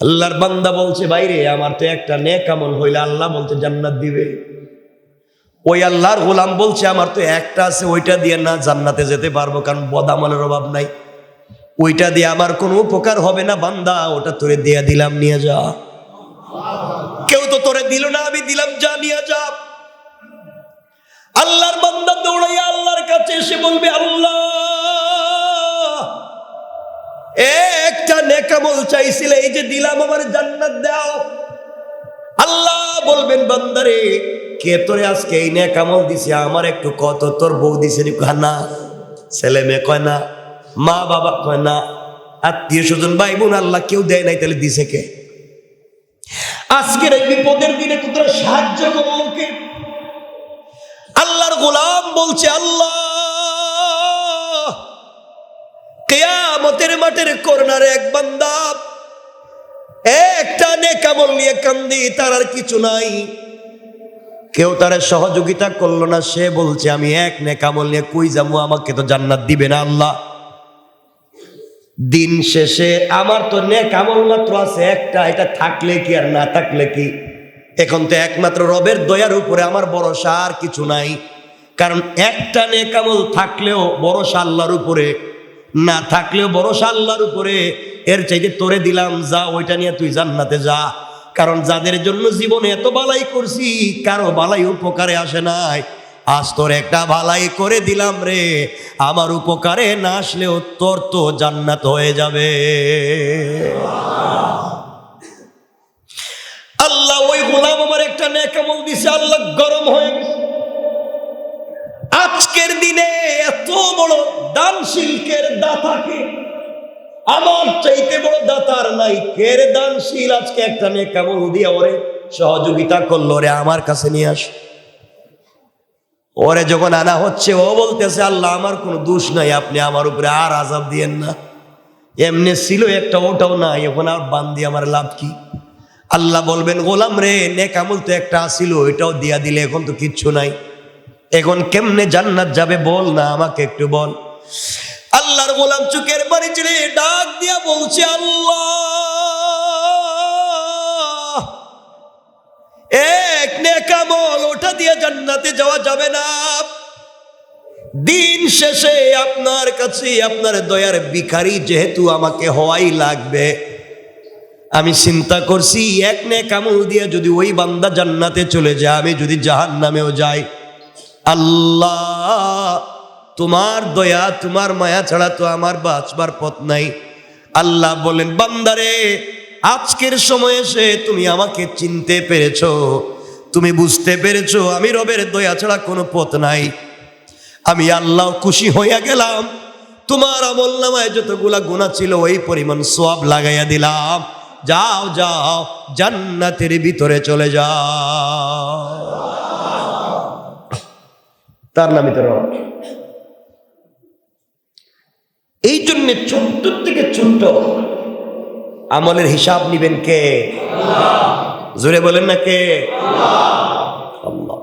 আল্লাহর বান্দা বলছে, বাইরে আমার তো একটা নেক আমল হইলে আল্লাহ বলছে জান্নাত দিবে। ওই আল্লাহর গোলাম বলছে, আমার তো একটা আছে, ওইটা দিয়ে না জান্নাতে যেতে পারবো, কারণ বদ আমলের অভাব নাই। ওইটা দিয়ে আমার কোনো উপকার হবে না বান্দা, ওটা তোরে দিয়ে দিলাম, নিয়ে যা। কেউ তো তোরে দিল না, আমি দিলাম, যা নিয়ে যা। আল্লাহর বান্দা দৌড়াইয়া আল্লাহর কাছে এসে বলবে, আল্লাহ একটা নেক আমল চাইছিলে, এই যে দিলাম, আমার জান্নাত দাও। আল্লাহ বলবেন, বান্দারে কে তোরে আজকে এই নেক আমল দিছে আমার একটু কত? তোর বউ দিছে না, ছেলে মেয়ে কয় না, মা বাবা কয় না, আত্মীয় স্বজন ভাই বোন আল্লাহ কেউ দেয় নাই, তাহলে দিছে কে? আজকের এই বিপদের দিনে তোরা সাহায্য করলো কে? আল্লাহর গোলাম বলছে, আল্লাহ কিয়ামতের মাঠের কর্নারে এক বান্দা একটা নেক আমল নিয়ে কান্দি, তার আর কিছু নাই, কেউ তার সহযোগিতা করলো না। সে বলছে, আমি এক নেক আমল নিয়ে কই যাবো, আমাকে তো জান্নাত দিবে না আল্লাহ। দিন শেষে আমার তো নেক আমল মাত্র আছে একটা, এটা থাকলে কি আর না থাকলে কি? এখন তো একমাত্র রবের দয়ার উপরে আমার ভরসা, আর কিছু নাই। কারণ একটা নেক আমল থাকলেও ভরসা আল্লাহর উপরে, না থাকলেও ভরসা আল্লাহর উপরে। এর চাইতে তোরে দিলাম, যা, ওইটা নিয়ে তুই জান্নাতে যা। কারণ যাদের জন্য জীবনে এত বালাই করছি, কারো বালাই উপকারে আসে নাই, আজ তোর একটা বালাই করে দিলাম রে, আমার উপকারে না আসলেও তোর তো জান্নাত হয়ে যাবে। আল্লাহ ওই গোলাম আমার একটা নেক আমল দিছে, আল্লাহ গরম হয়ে গেছে। আজকের দিনে এত বড় দানশীলকের দাতাকে, আমার চাইতে বড় দাতার নাই, কের দানশীল আজকে একটা নেক আমল দিয়ে ওরে সহযোগিতা করলো, রে আমার কাছে নিয়ে আস। ওরে যখন আনা হচ্ছে, ও বলতেছে, আল্লাহ আমার কোনো দোষ নাই, আপনি আমার উপরে আর আযাব দিয়েন না, এমনি ছিল একটা, ওটাও নাই, এখন আর বান্দি আমার লাভ কি? আল্লাহ বলবেন, গোলাম রে নেক আমল তো একটা আসিল, ওইটাও দিয়া দিলে, এখন তো কিচ্ছু নাই, এখন কেমনে জান্নাত যাবে বল না, আমাকে একটু বল। আল্লাহর গোলাম চোখের পানি ছেড়ে ডাক দিয়া বলছে, আল্লাহ এক নেক আমল, ওটা দিয়ে জান্নাতে যাওয়া যাবে না। দিন শেষে আপনার কাছে আপনার দয়ার ভিখারি যেহেতু আমাকে হওয়াই লাগবে, আমি চিন্তা করছি এক নেক আমল দিয়ে যদি ওই বান্দা জান্নাতে চলে যায়, আমি যদি জাহান্নামেও যাই, আল্লাহ তোমার দয়া তোমার মায়া ছাড়া তো আমার বাঁচবার পথ নাই। আল্লাহ বলেন, বান্দারে আজকের সময় এসে তুমি আমাকে চিনতে পেরেছো, তুমি বুঝতে পেরেছো আমি রবের দয়া ছাড়া কোনো পথ নাই। আমি আল্লাহ খুশি হইয়া গেলাম, তোমার আমল নামায় যতগুলা গুনাহ ছিল ওই পরিমাণ সওয়াব লাগাইয়া দিলাম, যাও যাও জান্নাতের ভিতরে চলে যাও। তার নামই তো রব। এই জন্য ছোট্ট থেকে ছোট্ট আমলের হিসাব নিবেন কে? জোরে বলেন না কে? আল্লাহ।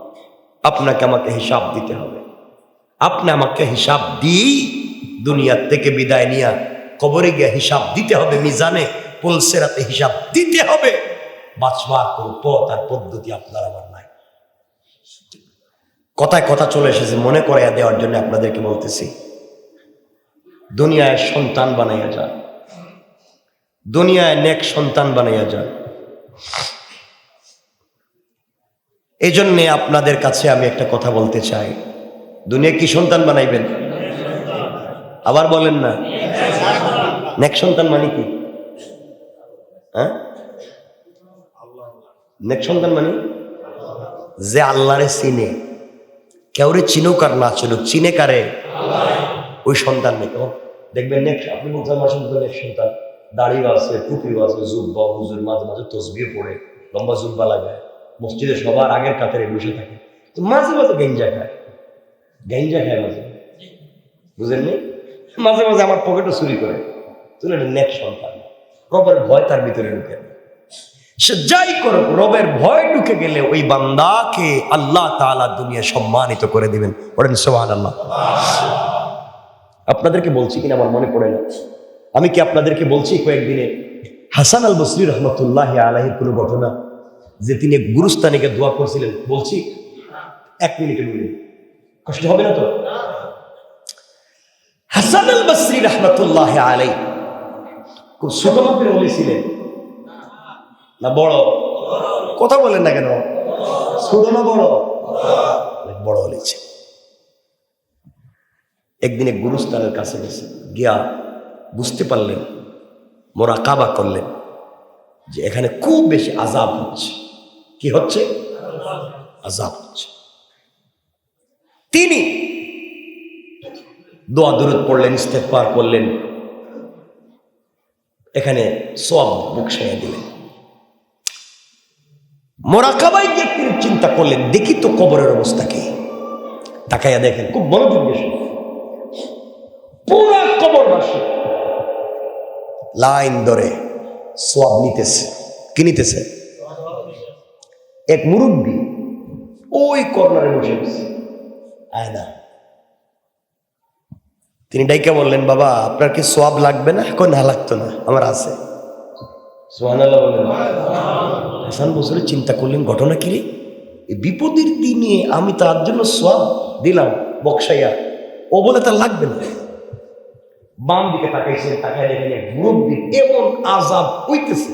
আপনাকে আমাকে হিসাব দিতে হবে, আপনি আমাকে হিসাব দিই দুনিয়ার থেকে বিদায় নিয়া কবরে গিয়ে হিসাব দিতে হবে, মিজানে পুলসেরাতে হিসাব দিতে হবে। বাঁচবার কোনো পথ আর পদ্ধতি আপনার আমার নাই। কথায় কথা চলে এসেছে, মনে করাইয়া দেওয়ার জন্য আপনাদেরকে বলতেছি, দুনিয়ায় সন্তান বানাইয়া যান, দুনিয়ায় নেক সন্তান বানাইয়া যান। এই জন্যে আপনাদের কাছে আমি একটা কথা বলতে চাই, দুনিয়া কি সন্তান বানাইবেন? আবার বলেন না, নেক সন্তান মানে কি? হ্যাঁ, নেক সন্তান মানে যে আল্লাহরে চিনে, কেউরে চিনুক আর না চিনুক, চিনে কারে? ওই সন্তান নেই। দেখবেন নেক, আপনি বলছেন আমার সন্তান নেক সন্তান, দাড়িও আছে, টুপিও আছে, জুব্বা, হুজুর মাঝে মাঝে তসবিহ পড়ে, লম্বা জুব্বা লাগায়, মসজিদে সবার আগের কাতারে বসে থাকে, তো মাঝে মাঝে গেঞ্জা খায়, গেঞ্জা খায় মাঝে, বুঝলেননি? মাঝে মাঝে আমার পকেটও চুরি করে, তুলে নেক সন্তান। রবের ভয় তার ভিতরে ঢুকে, সে যাই করুক রবের ভয় ঢুকে গেলে ওই বান্দাকে আল্লাহ তাআলা দুনিয়া সম্মানিত করে দিবেন। বলেন সুবহানাল্লাহ। আপনাদেরকে বলছি কিনা আমার মনে পড়ে না, আমি কি আপনাদেরকে বলছি কয়েকদিনে হাসান আল বসরি রহমতুল্লাহ আলাইহির কোনো ঘটনা, যে তিনি গুরুস্থানীকে দোয়া করছিলেন? বলছি, 1 মিনিটে বলি, কষ্ট হবে না তো? হাসান আল বসরি রাহমাতুল্লাহ আলাইহি খুব ছোট মাপের ওলি ছিলেন না বড়? কথা বলেন না কেন? ছোট না বড়? বড় ওলি ছিলেন। একদিন এক গুরুস্থানের কাছে গেছে, গিয়া বুঝতে পারলেন, মোরাকাবা করলেন যে এখানে খুব বেশি আযাব হচ্ছে। কি হচ্ছে? আযাব হচ্ছে। তিনি দোয়া দুরূদ পড়লেন, ইস্তেগফার করলেন, এখানে সওয়াব বকশাইয়া দিলেন। মোরাকাবায় গিয়ে তিনি চিন্তা করলেন, দেখি তো কবরের অবস্থা কি। তাকাইয়া দেখেন, খুব মনোযোগ দিয়ে শুনুন, পুরা কবরবাসী লাইন ধরে সওয়াব নিতেছে। কি নিতেছে? এক মুরব্বী ওই কর্নারে বসে গেছে, আয়না। তিনি ডাইকা বললেন, বাবা আপনার কি সওয়াব লাগবে না? কই না, লাগতো না, আমার আছে। সুবহানাল্লাহ বলেন। হাসান বসরি চিন্তা করলেন, ঘটনা কি রে, এই বিপদের দিনে আমি তার জন্য সওয়াব দিলাম বকশাইয়া, ও বলে তার লাগবে না। বাম দিকে তাকাইছেন, তাকায় দেখেন মুরব্বী এমন আযাব হইতেছে,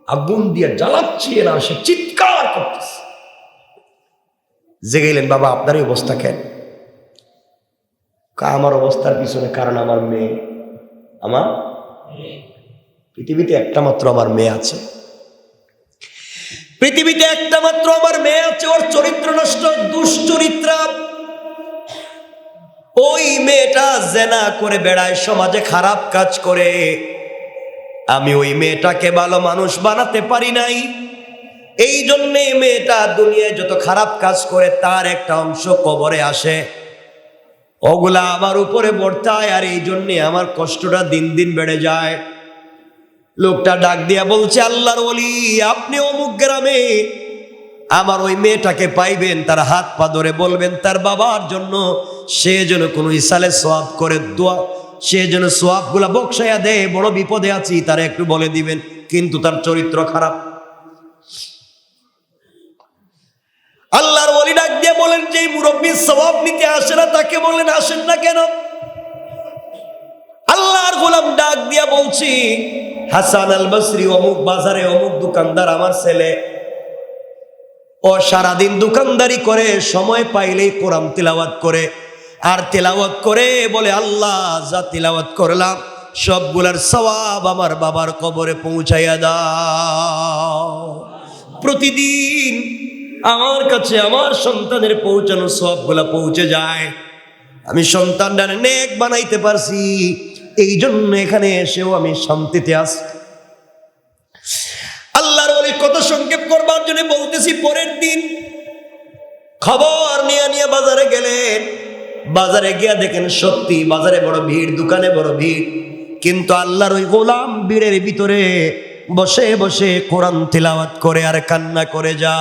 আগুন দিয়ে জ্বালাচ্ছে, এরা সে চিৎকার করতেছে। জেগেলেন, বাবা আপনার এই অবস্থা কেন? আমার অবস্থার পিছনে কারণ আমার মেয়ে। আমার পৃথিবীতে একটা মাত্র আমার মেয়ে আছে, পৃথিবীতে একটা মাত্র আমার মেয়ে আছে, ওর চরিত্র নষ্ট, দুশ্চরিত্রা। ওই মেয়েটা জেনা করে বেড়ায়, সমাজে খারাপ কাজ করে। আমি ওই মেয়েটাকে ভালো মানুষ বানাতে পারি নাই, এই জন্যে মেয়েটা দুনিয়ায় যত খারাপ কাজ করে তার একটা অংশ কবরে আসে, ওগুলা আমার উপরে বর্তায়, আর এই জন্যে আমার কষ্টটা দিন দিন বেড়ে যায়। লোকটা ডাক দিয়া বলছে, আল্লাহর ওলি আপনি অমুক গ্রামে আমার ওই মেয়েটাকে পাইবেন, তার হাত পা ধরে বলবেন তার বাবার জন্য সে যেন কোনো ইসালে সওয়াব করে, দোয়া সে যেন সওয়াব গুলা বকশাইয়া দেয়, বড় বিপদে আছি, তার একটু বলে দিবেন, কিন্তু তার চরিত্র খারাপ। আল্লাহর ওলি ডাক দিয়ে বলেন, যে মুরব্বী সওয়াব নিতে আসে না তাকে বলেন আসেন না কেন? আল্লাহর গোলাম ডাক দিয়া বলছি, হাসান আল বসরি অমুক বাজারে অমুক দোকানদার আমার ছেলে, ও সারাদিন দোকানদারি করে, সময় পাইলেই কোরআন তিলাওয়াত করে, আর তিলাওয়াত করে বলে আল্লাহ যা তিলাওয়াত করলাম সবগুলার সওয়াব আমার বাবার কবরে পৌঁছাইয়া দাও। প্রতিদিন আমার কাছে আমার সন্তানের পৌঁছানো সবগুলা পৌঁছে যায়, আমি সন্তানটা নেক বানাইতে পারছি, এই জন্য এখানে এসেও আমি শান্তিতে আছি। আল্লাহর ওলি কত সংক্ষেপ করবার জন্য বলতেছি, পরের দিন খবর নিয়ে বাজারে গেলেন। বাজারে গিয়া দেখেন সত্যি বাজারে বড় ভিড়, দোকানে বড় ভিড়, কিন্তু আল্লাহর ওই গোলাম ভিড়ের ভিতরে বসে বসে কোরআন তিলাওয়াত করে আর কান্না করে যা।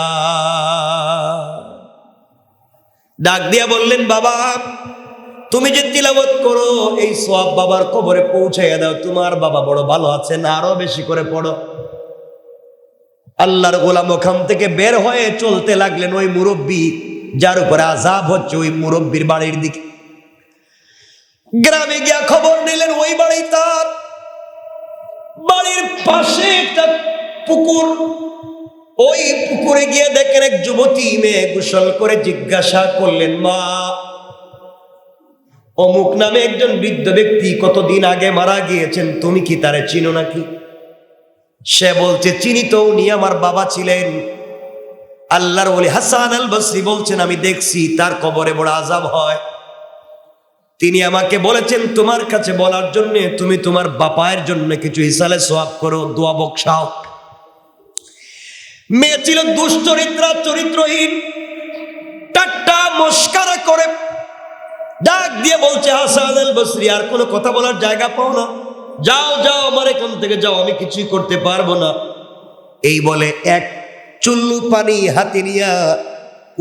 ডাক দিয়া বললেন, বাবা তুমি যে তিলাওয়াত করো এই সওয়াব বাবার কবরে পৌঁছাইয়া দাও, তোমার বাবা বড় ভালো আছেন, আরো বেশি করে পড়ো। আল্লাহর গোলাম ওখান থেকে বের হয়ে চলতে লাগলেন ওই মুরব্বী যার উপরে আযাব হচ্ছে, ওই মুরব্বীর বাড়ির দিকে। গ্রামে গিয়া খবর নিলেন, ওই বাড়ি তার বাড়ির পাশে একটা পুকুর, ওই পুকুরে গিয়ে দেখেন এক যুবতী মেয়ে গোসল করে। জিজ্ঞাসা করলেন, মা অমুক নামে একজন বৃদ্ধ ব্যক্তি কতদিন আগে মারা গিয়েছেন, তুমি কি তারে চিনো নাকি? সে বলছে, চিনি তো, উনি আমার বাবা ছিলেন। আল্লাহর ওলি হাসান আল বসরি বলছেন, আমি দেখছি তার কবরে বড় আযাব হয়, তিনি আমাকে বলেছেন তোমার কাছে বলার জন্য তুমি তোমার বাপায়ের জন্য কিছু ইসালে সওয়াব করো, দোয়া বকশাও। মেয়ে ছিল দুশ্চরিত্রা, চরিত্রহীন, ঠাট্টা মস্করা করে ডাক দিয়ে বলছে, হাসান আল বসরি আর কোনো কথা বলার জায়গা পাও না, যাও যাও আমার এখান থেকে যাও, আমি কিছুই করতে পারবো না। এই বলে এক চুল্লু পানি হাতে নিয়া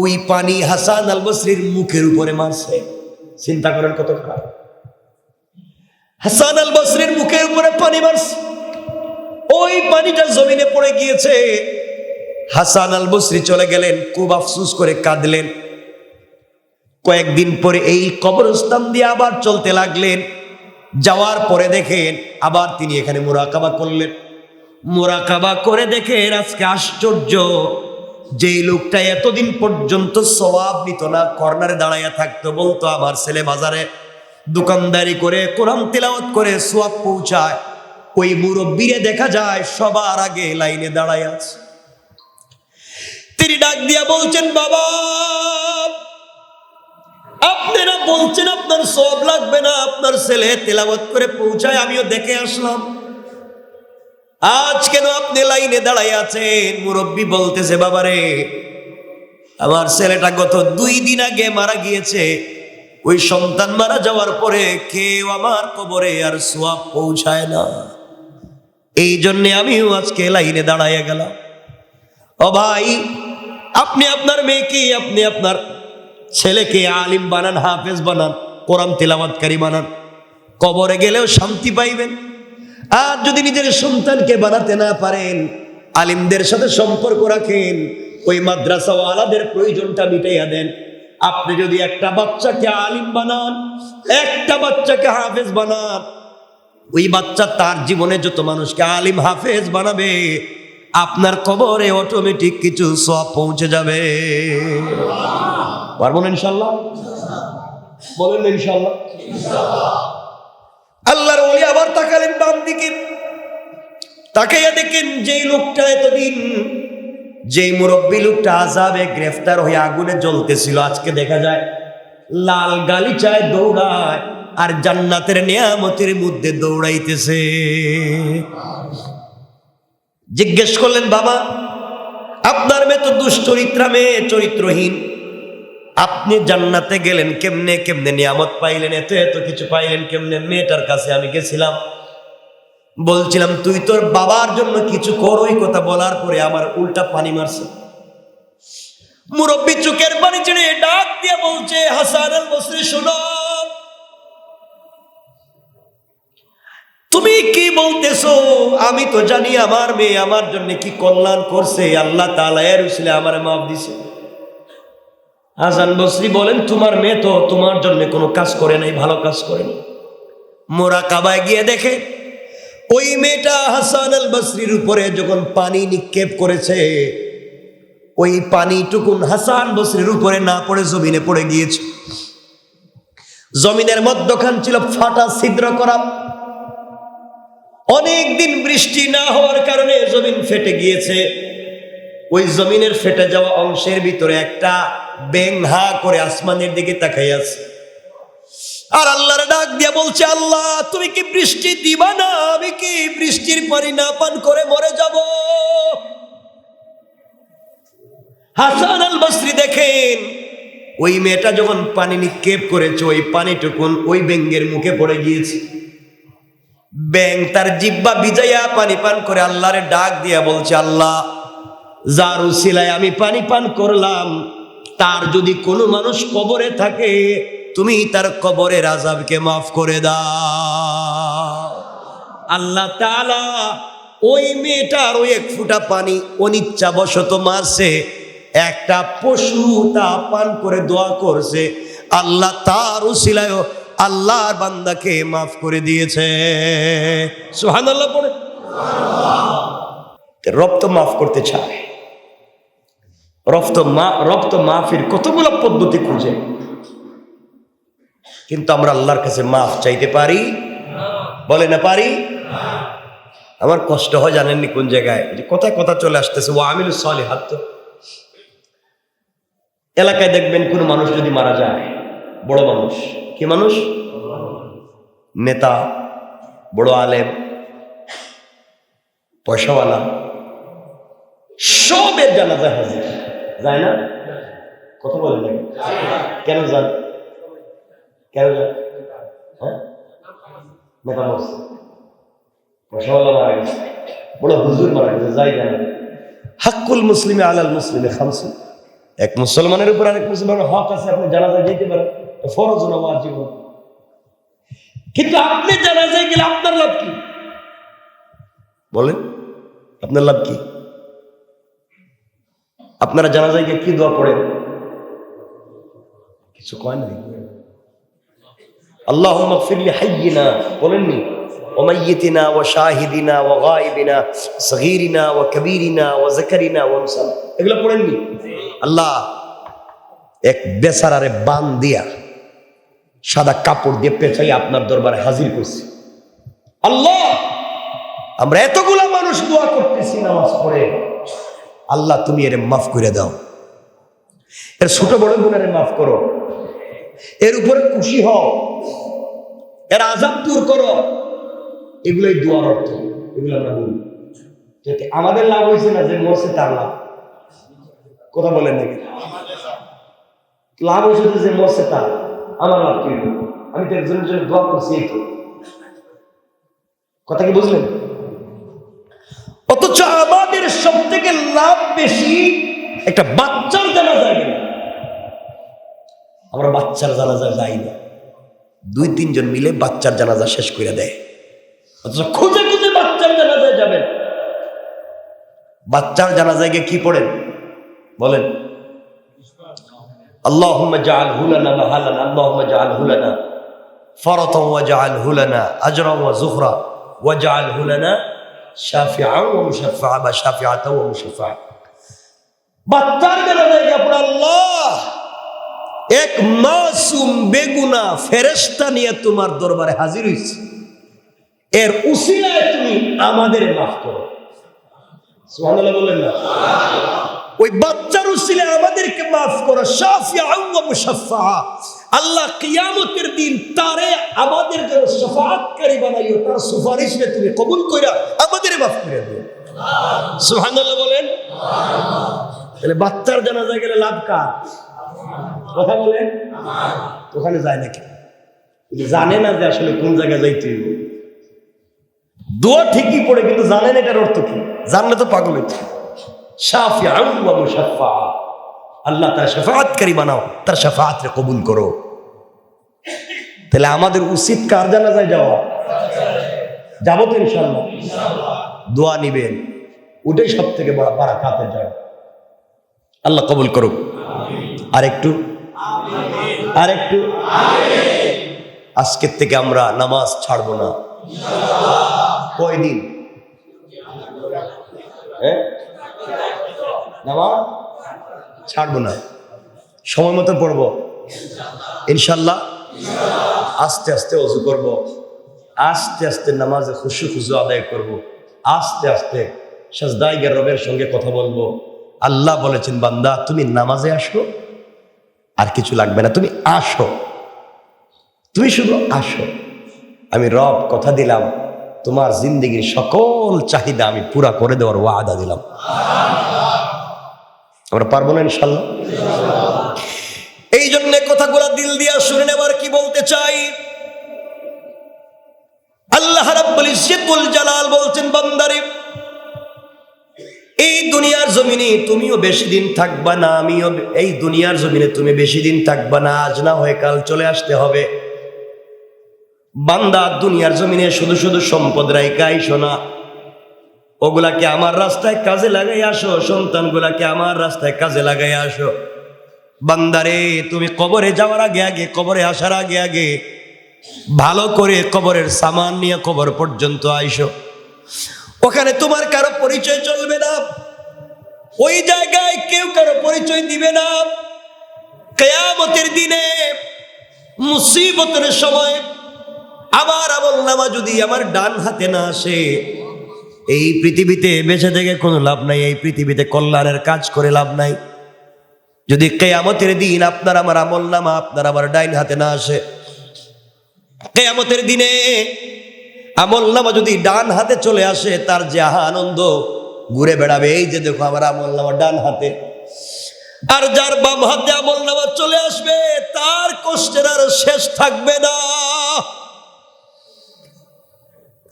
ওই পানি হাসান আল বসরির মুখের উপরে মারছে। চিন্তা করেন কত খারাপ। হাসান আল বসরির মুখের উপরে পানি মারছে, ওই পানিটা জমিনে পড়ে গিয়েছে। হাসান আল বসরি চলে গেলেন, খুব আফসোস করে কাঁদলেন। কয়েকদিন পরে এই কবরস্থান দিয়ে আবার চলতে লাগলেন। যাওয়ার পরে দেখেন আবার তিনি এখানে মুরাকাবা করলেন। মুরাকাবা করে দেখেন আজকে আশ্চর্য, যেই লোকটা এতদিন পর্যন্ত সওয়াব নিত না, কর্নারে দাঁড়াইয়া থাকতো, বলতো আমার ছেলে বাজারে দোকানদারি করে কোরআন তিলাওয়াত করে সওয়াব পৌঁছায়, ওই মুরব্বিরে দেখা যায় সবার আগে লাইনে দাঁড়ায় আছে। তিনি ডাক দিয়া বলছেন, বাবা আপনারা বলছেন আপনার সওয়াব লাগবে না, আপনার ছেলে তিলাওয়াত করে পৌঁছায়, আমিও দেখে আসলাম, আজ কেন আপনি লাইনে দাঁড়ায় আছেন? মুরব্বি বলতেছে, বাবারে আমার ছেলেটা গত 2 দিন আগে মারা গিয়েছে, ওই সন্তান মারা যাওয়ার পরে কেউ আমার কবরে আর সওয়াব পৌঁছায় না, এই জন্য আমিও আজকে লাইনে দাঁড়াইয়া গেলাম। ও ভাই, আপনি আপনার মেয়েকে, আপনি আপনার ছেলেকে আলিম বানান, হাফেজ বানান, কোরআন তিলাওয়াতকারী বানান, কবরে গেলেও শান্তি পাইবেন। আর যদি নিজের সন্তানকে বানাতে না পারেন, আলিমদের সাথে সম্পর্ক রাখেন, ওই মাদ্রাসাওয়ালাদের প্রয়োজনটা মিটাইয়া দেন। আপনি যদি একটা বাচ্চাকে আলিম বানান, একটা বাচ্চাকে হাফেজ বানান, ওই বাচ্চা তার জীবনে যত মানুষকে আলিম হাফেজ বানাবে, আপনার কবরে অটোমেটিক কিছু সওয়াব পৌঁছে যাবে। পারবেন ইনশাআল্লাহ? বলেন ইনশাআল্লাহ। আল্লাহর ওলি আবার তাকালেন বাম দিকে, তাকাইয়া দেখেন যেই লোকটা এতদিন, যেই মুরব্বী লোকটা আযাবে গ্রেফতার হয়ে আগুনে জ্বলতেছিল, আজকে দেখা যায় লাল গালিচায় দৌড়ায় আর জান্নাতের নিয়ামতের মধ্যে দৌড়াইতেছে। জিজ্ঞেস করলেন, বাবা আপনার মেয়ে তো দুশ্চরিত্রা মেয়ে, চরিত্রহীন, আপনি জান্নাতে গেলেন কেমনে, কেমনে নিয়ামত পাইলেন, এত এত কিছু পাইলেন কেমনে? মেয়েটার কাছে আমি গেছিলাম, বলছিলাম তুই তোর বাবার জন্য কিছু কর, ওই কথা বলার পরে আমার উল্টা পানি মারছে। মুরব্বী চোখের পানি ছেড়ে ডাক দিয়ে বলছে, হাসান আল বসরি শোনো, তুমি কি বলতেছো? আমি তো জানি আমার মেয়ে আমার জন্য কি কল্যাণ করছে, আল্লাহ তাআলা এর উসিলায় আমারে মাফ দিছে। হাসান বসরি বলেন, তোমার মেয়ে তো তোমার জন্য কোনো কাজ করে নাই, ভালো কাজ করে নাই। মুরাকাবায় গিয়ে দেখে ওই মেয়েটা হাসান আল বসরির উপরে যখন পানি নিক্ষেপ করেছে, ওই পানিটুকুন হাসান বসরির উপরে না পড়ে জমিনে পড়ে গিয়েছে। জমিনের মধ্যখান ছিল ফাটা, ছিদ্র করা, অনেক দিন বৃষ্টি না হওয়ার কারণে জমিন ফেটে গিয়েছে। ওই জমিনের ফেটে যাওয়া অংশের ভিতরে একটা ব্যাঙ হা করে আসমানের দিকে তাকাই আছে, আর আল্লাহর ডাক দিয়া বলছে, আল্লাহ তুমি কি বৃষ্টি দিবা না? আমি কি বৃষ্টির পানি না পান করে মরে যাব? হাসান আল বসরি দেখেন ওই মেয়েটা যখন পানি নিক্ষেপ করেছে, ওই পানিটুকুন ওই ব্যাঙের মুখে পড়ে গিয়েছে। ব্যাঙ তার জিহ্বা ভিজাইয়া পানি পান করে আল্লাহরে ডাক দিয়া বলছে, আল্লাহ যার উসিলায় আমি পানি পান করলাম, তার যদি কোনো মানুষ কবরে থাকে, তুমি তার কবরের আযাবকে মাফ করে দাও। আল্লাহ তাআলা ওই মেয়েটার ওই এক ফোঁটা পানি অনিচ্ছাবশত মারছে, একটা পশু তা পান করে দোয়া করছে, আল্লাহ তার উসিলায় আল্লাহর বান্দাকে মাফ করে দিয়েছে। সুবহানাল্লাহ পড়ে। রব তো মাফ করতে চায়, রব তো মাফির কতগুলো পদ্ধতি খুঁজে, কিন্তু আমরা আল্লাহর কাছে মাফ চাইতে পারি? বলে না পারি? আমার কষ্ট হয় জানেননি কোন জায়গায়, কোথায় কথা চলে আসতেছে, ও আমিলুস সালিহাত। এলাকায় দেখবেন কোন মানুষ যদি মারা যায়, বড় মানুষ, কি মানুষ, নেতা, বড় আলেম, পয়সাওয়ালা, সবের জানাজা হাজির যায় না? কথা বলেন না কেন যান? কেন যান? হ্যাঁ, নেতা মরছে, পয়সাওয়ালা মারা গেছে, বড় হুজুর মারা গেছে, যাই জানা। হাক্কুল মুসলিমে আলাল মুসলিমে খামসু, এক মুসলমানের উপর আরেক মুসলমানের হক আছে, আপনি জানাজায় যেতে পারেন, ফরজ না ওয়াজিব না। কিন্তু আপনি জানাজায় গেলে আপনার লাভ কি? বলেন, আপনার লাভ কি? আপনারা জানাজায় গিয়ে কি দোয়া পড়েন? কিছু কয় নাই। আল্লাহুম্মা গফির লিহাইয়িনা, বলেননি? ওয়া মাইয়িতিনা ওয়া শাহিদিনা ওয়া গায়িবিনা সগীরিনা ওয়া কাবীরিনা ওয়া যাকারিনা ওয়া উনসা, এগুলো পড়েননি? আল্লাহ এক বেচারারে বান দিয়া সাদা কাপড় দিয়ে পেঁচাই আপনার দরবারে হাজির করছি। আল্লাহ, আমরা এতগুলা মানুষ দোয়া করতেছি নামাজ পড়ে, আল্লাহ তুমি এর মাফ করে দাও, এর ছোট বড় গুনারে মাফ করো, এর উপরে খুশি হও, এর আযাব দূর করো। এগুলোই দোয়ার অর্থ, এগুলো আমরা বলি। আমাদের লাভ হয়েছে না যে মরছে তার লাভ, কথা বলেন নাকি? লাভ হয়েছে যে মরছে তার, আমার লাভ কি? আমি তো একজনের জন্য দোয়া করছি, এই তো কথা কি বুঝলেন? অথচ আমাদের সব থেকে লাভ বেশি একটা বাচ্চার জানাজা গেলে। আমরা বাচ্চার জানাজা যাই না, 2-3 জন মিলে বাচ্চার জানাজা শেষ করে দেয়। অথচ খুঁজে খুঁজে বাচ্চার জানাজায় যাবেন। বাচ্চার জানাজায় গিয়ে কি পড়েন বলেন? আল্লাহুম্মা জাআলহু লানা মাহালান, আল্লাহুম্মা জাআলহু লানা ফারাতান ওয়া জাআলহু লানা আজরান ওয়া যুখরা ওয়া জাআলহু লানা শাফিআন ওয়া মুশাফফা বা শাফিআতান ওয়া মুশাফফা। বাচ্চার জানাজায় গিয়ে পড়ে, আল্লাহ এক মাসুম বেগুনা ফেরেশতা নিয়ে তোমার দরবারে হাজির হইছে, এর উসিলায় তুমি আমাদের মাফ করো। সুবহানাল্লাহ বলেন না? ওই বাচ্চার উসিলায় আমাদেরকে মাফ করো। শাফিআন ওয়া মুশাফফা, আল্লাহ কিয়ামতের দিন তারে আমাদের জন্য শাফাআতকারী বানাইও, তার সুপারিশে তুমি কবুল কইরা আমাদের মাফ করে দিও। সুবহানাল্লাহ বলেন। তাহলে বাচ্চার জানাজায় গেলে লাভ কার? কথা বলেন। ওখানে যায় নাকি? জানে না যে আসলে কোন জায়গায় যাইতে হইব। দোয়া ঠিকই পড়ে, কিন্তু জানেন এটার অর্থ কি? জানলে তো পাগল হইত। শাফিআন ওয়া মুশাফফা, আল্লাহ তার শাফাআতকারী বানাও, তার শাফাআতকে কবুল করো। তাহলে আমাদের উচিত কার জানাজায় যাওয়া? যাবো তো ইনশাআল্লাহ। দোয়া নিবেন, ওটাই সব থেকে বড় বারাকাতের জায়গা। আল্লাহ কবুল করুক। আরেকটু আরেকটু আজকের থেকে আমরা নামাজ ছাড়বো না। কয়দিন? নামাজ ছাড়বো না, সময় মতো পড়বো ইনশাল্লাহ। আস্তে আস্তে ওযু করব, আস্তে আস্তে নামাজে খুশু খুশু আদায় করব, আস্তে আস্তে সাজদায় গিয়ে রবের সঙ্গে কথা বলবো। আল্লাহ বলেছেন, বান্দা তুমি নামাজে আসো, আর কিছু লাগবে না, তুমি আসো, তুমি শুধু আসো। আমি রব কথা দিলাম, তোমার জিন্দেগির সকল চাহিদা আমি পুরা করে দেওয়ার ওয়াদা দিলাম। আমরা পারবো না ইনশাল্লাহ? এই জন্য কথাগুলো দিল দিয়া শুনে নেবার কি বলতে চাই। আল্লাহ রাব্বুল ইজ্জতুল জালাল বলছেন, বান্দারে এই দুনিয়ার জমিনে তুমিও বেশি দিন থাকবা না, আমিও এই দুনিয়ার জমিনে তুমি বেশি দিন থাকবা না, আজ না হয়ে কাল চলে আসতে হবে। বান্দা দুনিয়ার জমিনে শুধু শুধু সম্পদ রাইখা আইসো না, ওগুলাকে আমার রাস্তায় কাজে লাগাই আসো, সন্তানগুলাকে আমার রাস্তায় কাজে লাগাই আসো। বান্দারে তুমি কবরে যাওয়ার আগে আগে, কবরে আসার আগে আগে ভালো করে কবরের সামান নিয়ে কবর পর্যন্ত আইসো। ওখানে তোমার কারো পরিচয় চলবে না, ওই জায়গায় কেউ কারো পরিচয় দিবে না। কিয়ামতের দিনে মুসিবতের সময় আমার আমলনামা যদি আমার ডান হাতে না আসে, এই পৃথিবীতে বেঁচে থেকে কোনো লাভ নাই, এই পৃথিবীতে কল্যাণের কাজ করে লাভ নাই। যদি কিয়ামতের দিন আপনার আমার আমলনামা আপনার আমার ডাইন হাতে না আসে, কিয়ামতের দিনে আমলনামা যদি ডান হাতে চলে আসে, তার যে আনন্দ ঘুরে বেড়াবে, এই যে দেখো আমার আমলনামা ডান হাতে। আর যার বাম হাতে আমলনামা চলে আসবে, তার কষ্টের আর শেষ থাকবে না।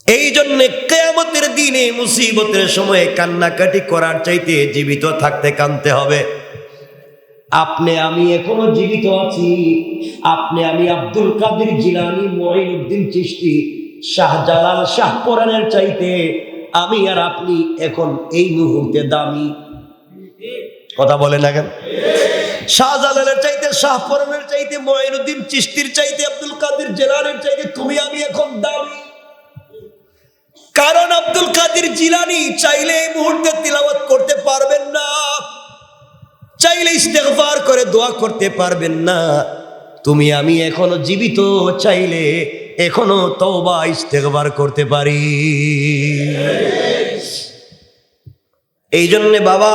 এই জন্য কিয়ামতের দিনে মুসিবতের সময়ে কান্নাকাটি করার চাইতে জীবিত থাকতে কাঁদতে হবে। আপনি আমি এখনো জীবিত আছি, আপনি আমি আব্দুল কাদের জিলানী, মুঈনুদ্দিন চিশতি, শাহজালাল, শাহপরানের চাইতে আমি আর আপনি এখন এই মুহূর্তে দামি। কথা বলে না কেন? শাহজালালের চাইতে, শাহপরানের চাইতে, মঈনুদ্দিন চিশতির চাইতে, আব্দুল কাদের জিলানীর চাইতে তুমি আমি এখন দামি। কারণ আব্দুল কাদের জিলানী চাইলে এই মুহূর্তে তিলাওয়াত করতে পারবেন না, চাইলে ইস্তেগফার করে দোয়া করতে পারবেন না। তুমি আমি এখনো জীবিত, চাইলে এখনো তওবা ইস্তেগফার করতে পারি। এই জন্য বাবা,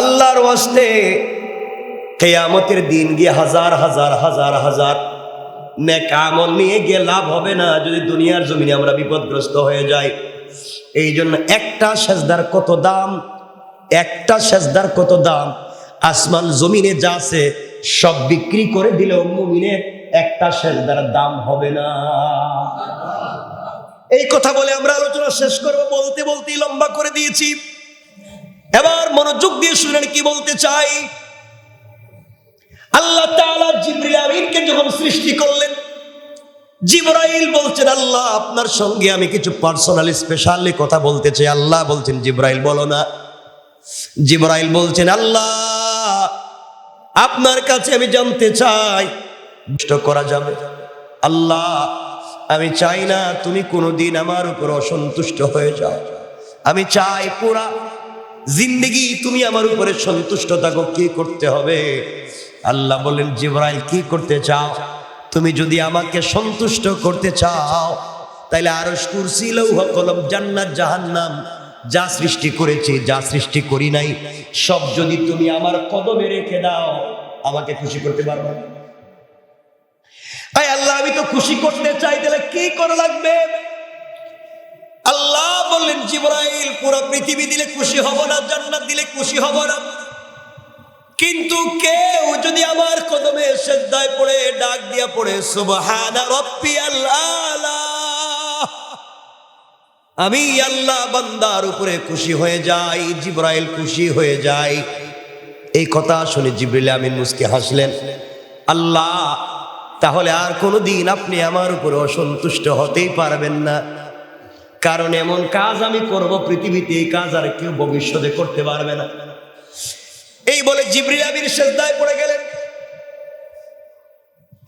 আল্লাহর ওয়াস্তে কিয়ামতের দিন গিয়ে হাজার হাজার হাজার হাজার নেক আমল নিয়ে গিয়ে লাভ হবে না যদি দুনিয়ার জমিনে আমরা বিপদগ্রস্ত হয়ে যাই। এই জন্য একটা সেজদার কত দাম, একটা সেজদার কত দাম, আসমান জমিনে যা আছে সব বিক্রি করে দিলেও মুমিনের একটা সেজদার দাম হবে না। এই কথা বলে আমরা আলোচনা শেষ করব, বলতে বলতেই লম্বা করে দিয়েছি। এবার মনোযোগ দিয়ে শুনেন কি বলতে চাই। আল্লাহ তাআলা জিবরিল আমিনকে যখন সৃষ্টি করলেন, জিবরাইল বলছেন আল্লাহ আপনার সঙ্গে আমি কিছু পার্সোনালি স্পেশালি কথা বলতে চাই। আল্লাহ বলছেন জিবরাইল বলো না। জিবরাইল বলছেন আল্লাহ আপনার কাছে আমি জানতে চাই, দুষ্ট করা যাবে? আল্লাহ আমি চাই না তুমি কোনোদিন আমার উপর অসন্তুষ্ট হয়ে যাও, আমি চাই পুরা জিন্দেগি তুমি আমার উপরে সন্তুষ্ট থাকো। কি করতে হবে? আল্লাহ বলেন জিবরাইল কি করতে চাও? তুমি যদি আমাকে সন্তুষ্ট করতে চাও তাইলে আরশ, কুরসি, লৌহ কলম, জান্নাত, জাহান্নাম যা সৃষ্টি করেছি, যা সৃষ্টি করি নাই, সব যদি তুমি আমার কদমে রেখে দাও আমাকে খুশি করতে পারবে না। আল্লাহ আমি তো খুশি করতে চাই, তাহলে কি করা লাগবে? আল্লাহ বললেন জিবরাইল পুরো পৃথিবী দিলে খুশি হব না, জান্নাত দিলে খুশি হব না, কিন্তু কেউ যদি আমার কদমে সিজদায় পড়ে ডাক দিয়া পড়ে সুবহানা রাব্বিয়াল আলা, আমি আল্লাহ বান্দার উপরে খুশি হয়ে যাই, জিবরাইল খুশি হয়ে যায়। এই কথা শুনে জিবরিল আমিন মুস্কি হাসলেন। আল্লাহ তাহলে আর কোনোদিন আপনি আমার উপরে অসন্তুষ্ট হতেই পারবেন না, কারণ এমন কাজ আমি করব পৃথিবীতে এই কাজ আর কেউ ভবিষ্যতে করতে পারবে না। এই বলে জিবরিল আমিন সিজদায় পড়ে গেলেন।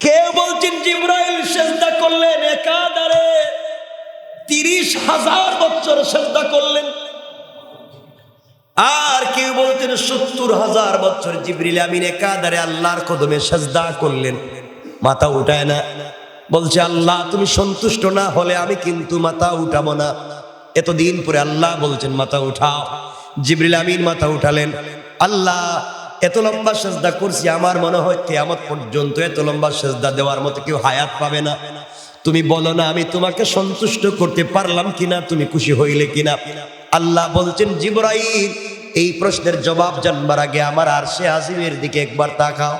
কেউ বলছেন জিবরাইল সিজদা করলেন একাধারে 30,000 বছর সিজদা করলেন, আর কেউ বলছেন 70,000 বছর জিবরিল আমিন একাধারে আল্লাহর কদমে সিজদা করলেন। মাথা উঠায় না, বলছে আল্লাহ তুমি সন্তুষ্ট না হলে আমি কিন্তু মাথা উঠাবো না। এতদিন পরে আল্লাহ বলছেন মাথা উঠাও। জিবরিল আমিন মাথা উঠালেন। আল্লাহ এত লম্বা সিজদা করছি, আমার মনে হয় কিয়ামত পর্যন্ত এত লম্বা সিজদা দেওয়ার মতো কেউ হায়াত পাবে না। তুমি বলো না আমি তোমাকে সন্তুষ্ট করতে পারলাম কিনা, তুমি খুশি হইলে কিনা? আল্লাহ বলছেন জিবরাইল এই প্রশ্নের জবাব জানবার আগে আমার আরশে আজিমের দিকে একবার তাকাও।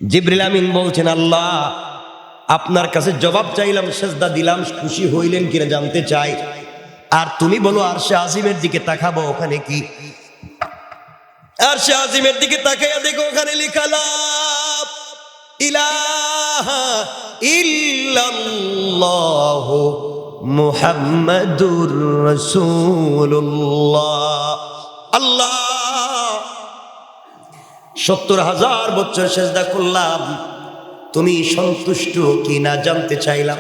জিবরিল আমিন বলছেন আল্লাহ আপনার কাছে জবাব চাইলাম, সিজদা দিলাম, খুশি হইলেন কিনা জানতে চাই, আর তুমি বলো আরশে আজিমের দিকে তাকাবো, ওখানে কি? আরশে আজিমের দিকে তাকাইয়া দেখো ওখানে লেখা লা ইলাহা ইল্লাল্লাহু মুহাম্মাদুর রাসূলুল্লাহ। আল্লাহ 70,000 বছর সিজদা করলাম, তুমি সন্তুষ্ট কিনা জানতে চাইলাম,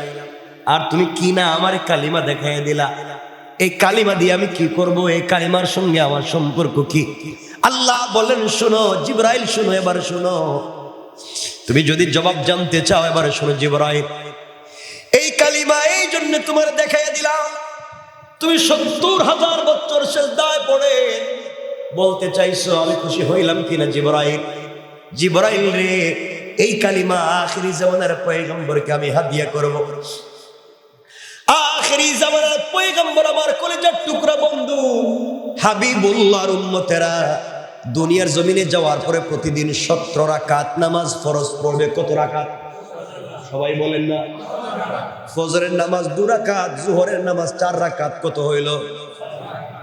আর তুমি কিনা আমার কালিমা দেখাইয়া দিলা। এই কালিমা দিয়ে আমি কি করব? এই কালিমার সঙ্গে আমার সম্পর্ক কি? আল্লাহ বলেন শোনো জিবরাইল, শোনো, এবার শোনো, তুমি যদি জবাব জানতে চাও এবারে শোনো জিবরাইল, এই কালিমা এই জন্য তোমার দেখাইয়া দিলাম, তুমি 70,000 বছর সিজদায় পড়ে বলতে চাইছো আমি খুশি হইলাম কিনা। জিবরাইল, জিবরাইল রে এই কালিমা আখিরি জামানার পয়গম্বরকে আমি হাদিয়া করব। আখিরি জামানার পয়গম্বর আমার কলিজার টুকরা বন্ধু হাবিবুল্লাহর উম্মতেরা দুনিয়ার জমিনে যাওয়ার পরে প্রতিদিন 17 রাকাত নামাজ ফরজ পড়বে। কত রাকাত? সবাই বলেন না। ফজরের নামাজ 2 রাকাত, জোহরের নামাজ 4 রাকাত। কত হইল?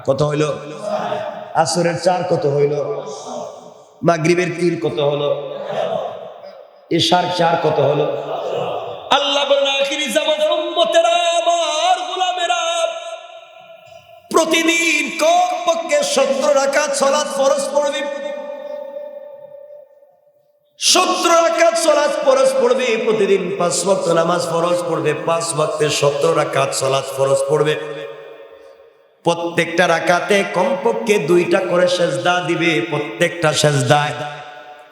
কত হইল? আসরের 4 কত হইল? মাগরিবের 3 কত হলো? ইশার 4 কত হলো? আল্লাহ বলেন আখিরি জামানার উম্মতেরা আমার গোলামেরা প্রতিদিন কমপক্ষে 17 রাকাত সালাত ফরজ পড়বে। 17 রাকাত সালাত ফরজ পড়বে প্রতিদিন, 5 ওয়াক্ত নামাজ ফরজ পড়বে, 5 ওয়াক্তে 17 রাকাত সালাত ফরজ পড়বে। প্রত্যেকটা রাকাতে কমপক্ষে 2টা করে সেজদা দিবে, প্রত্যেকটা সেজদায়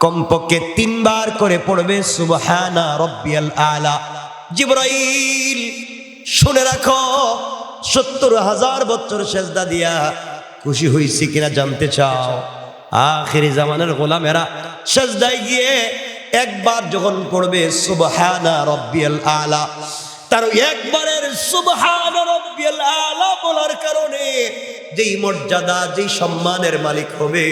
কমপক্ষে 3 বার করে পড়বে সুবহানা রাব্বিয়াল আলা। জিবরাইল শুনে রাখো, 70,000 বছর সেজদা দিয়া খুশি হইছি কিনা জানতে চাও? আখিরি জামানের গোলামেরা সেজদায় গিয়ে একবার যখন পড়বে সুবহানা রাব্বিয়াল আলা, তার একবারের সুবহানা রাব্বিয়াল আলা বলার কারণে যেই মর্যাদা, যেই সম্মানের মালিক হবে,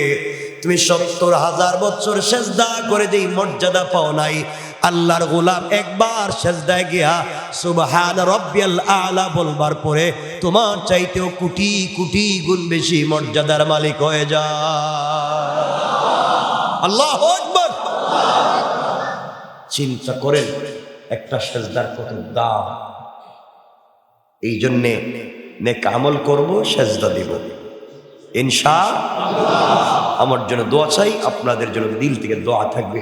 তুমি 70,000 বছর সেজদা করে যেই মর্যাদা পাও নাই, আল্লাহর গোলাম একবার সেজদায় গিয়া সুবহানা রাব্বিয়াল আলা বলবার পরে তোমার চাইতেও কোটি কোটি গুণ বেশি মর্যাদার মালিক হয়ে যায়। আল্লাহু আকবার। চিন্তা করেন একটা সেজদার কত দাম। এই জন্যে নেক আমল করবো, সেজদা দিব ইনশাআল্লাহ। আমার জন্য দোয়া চাই, আপনাদের জন্য দিল থেকে দোয়া থাকবে।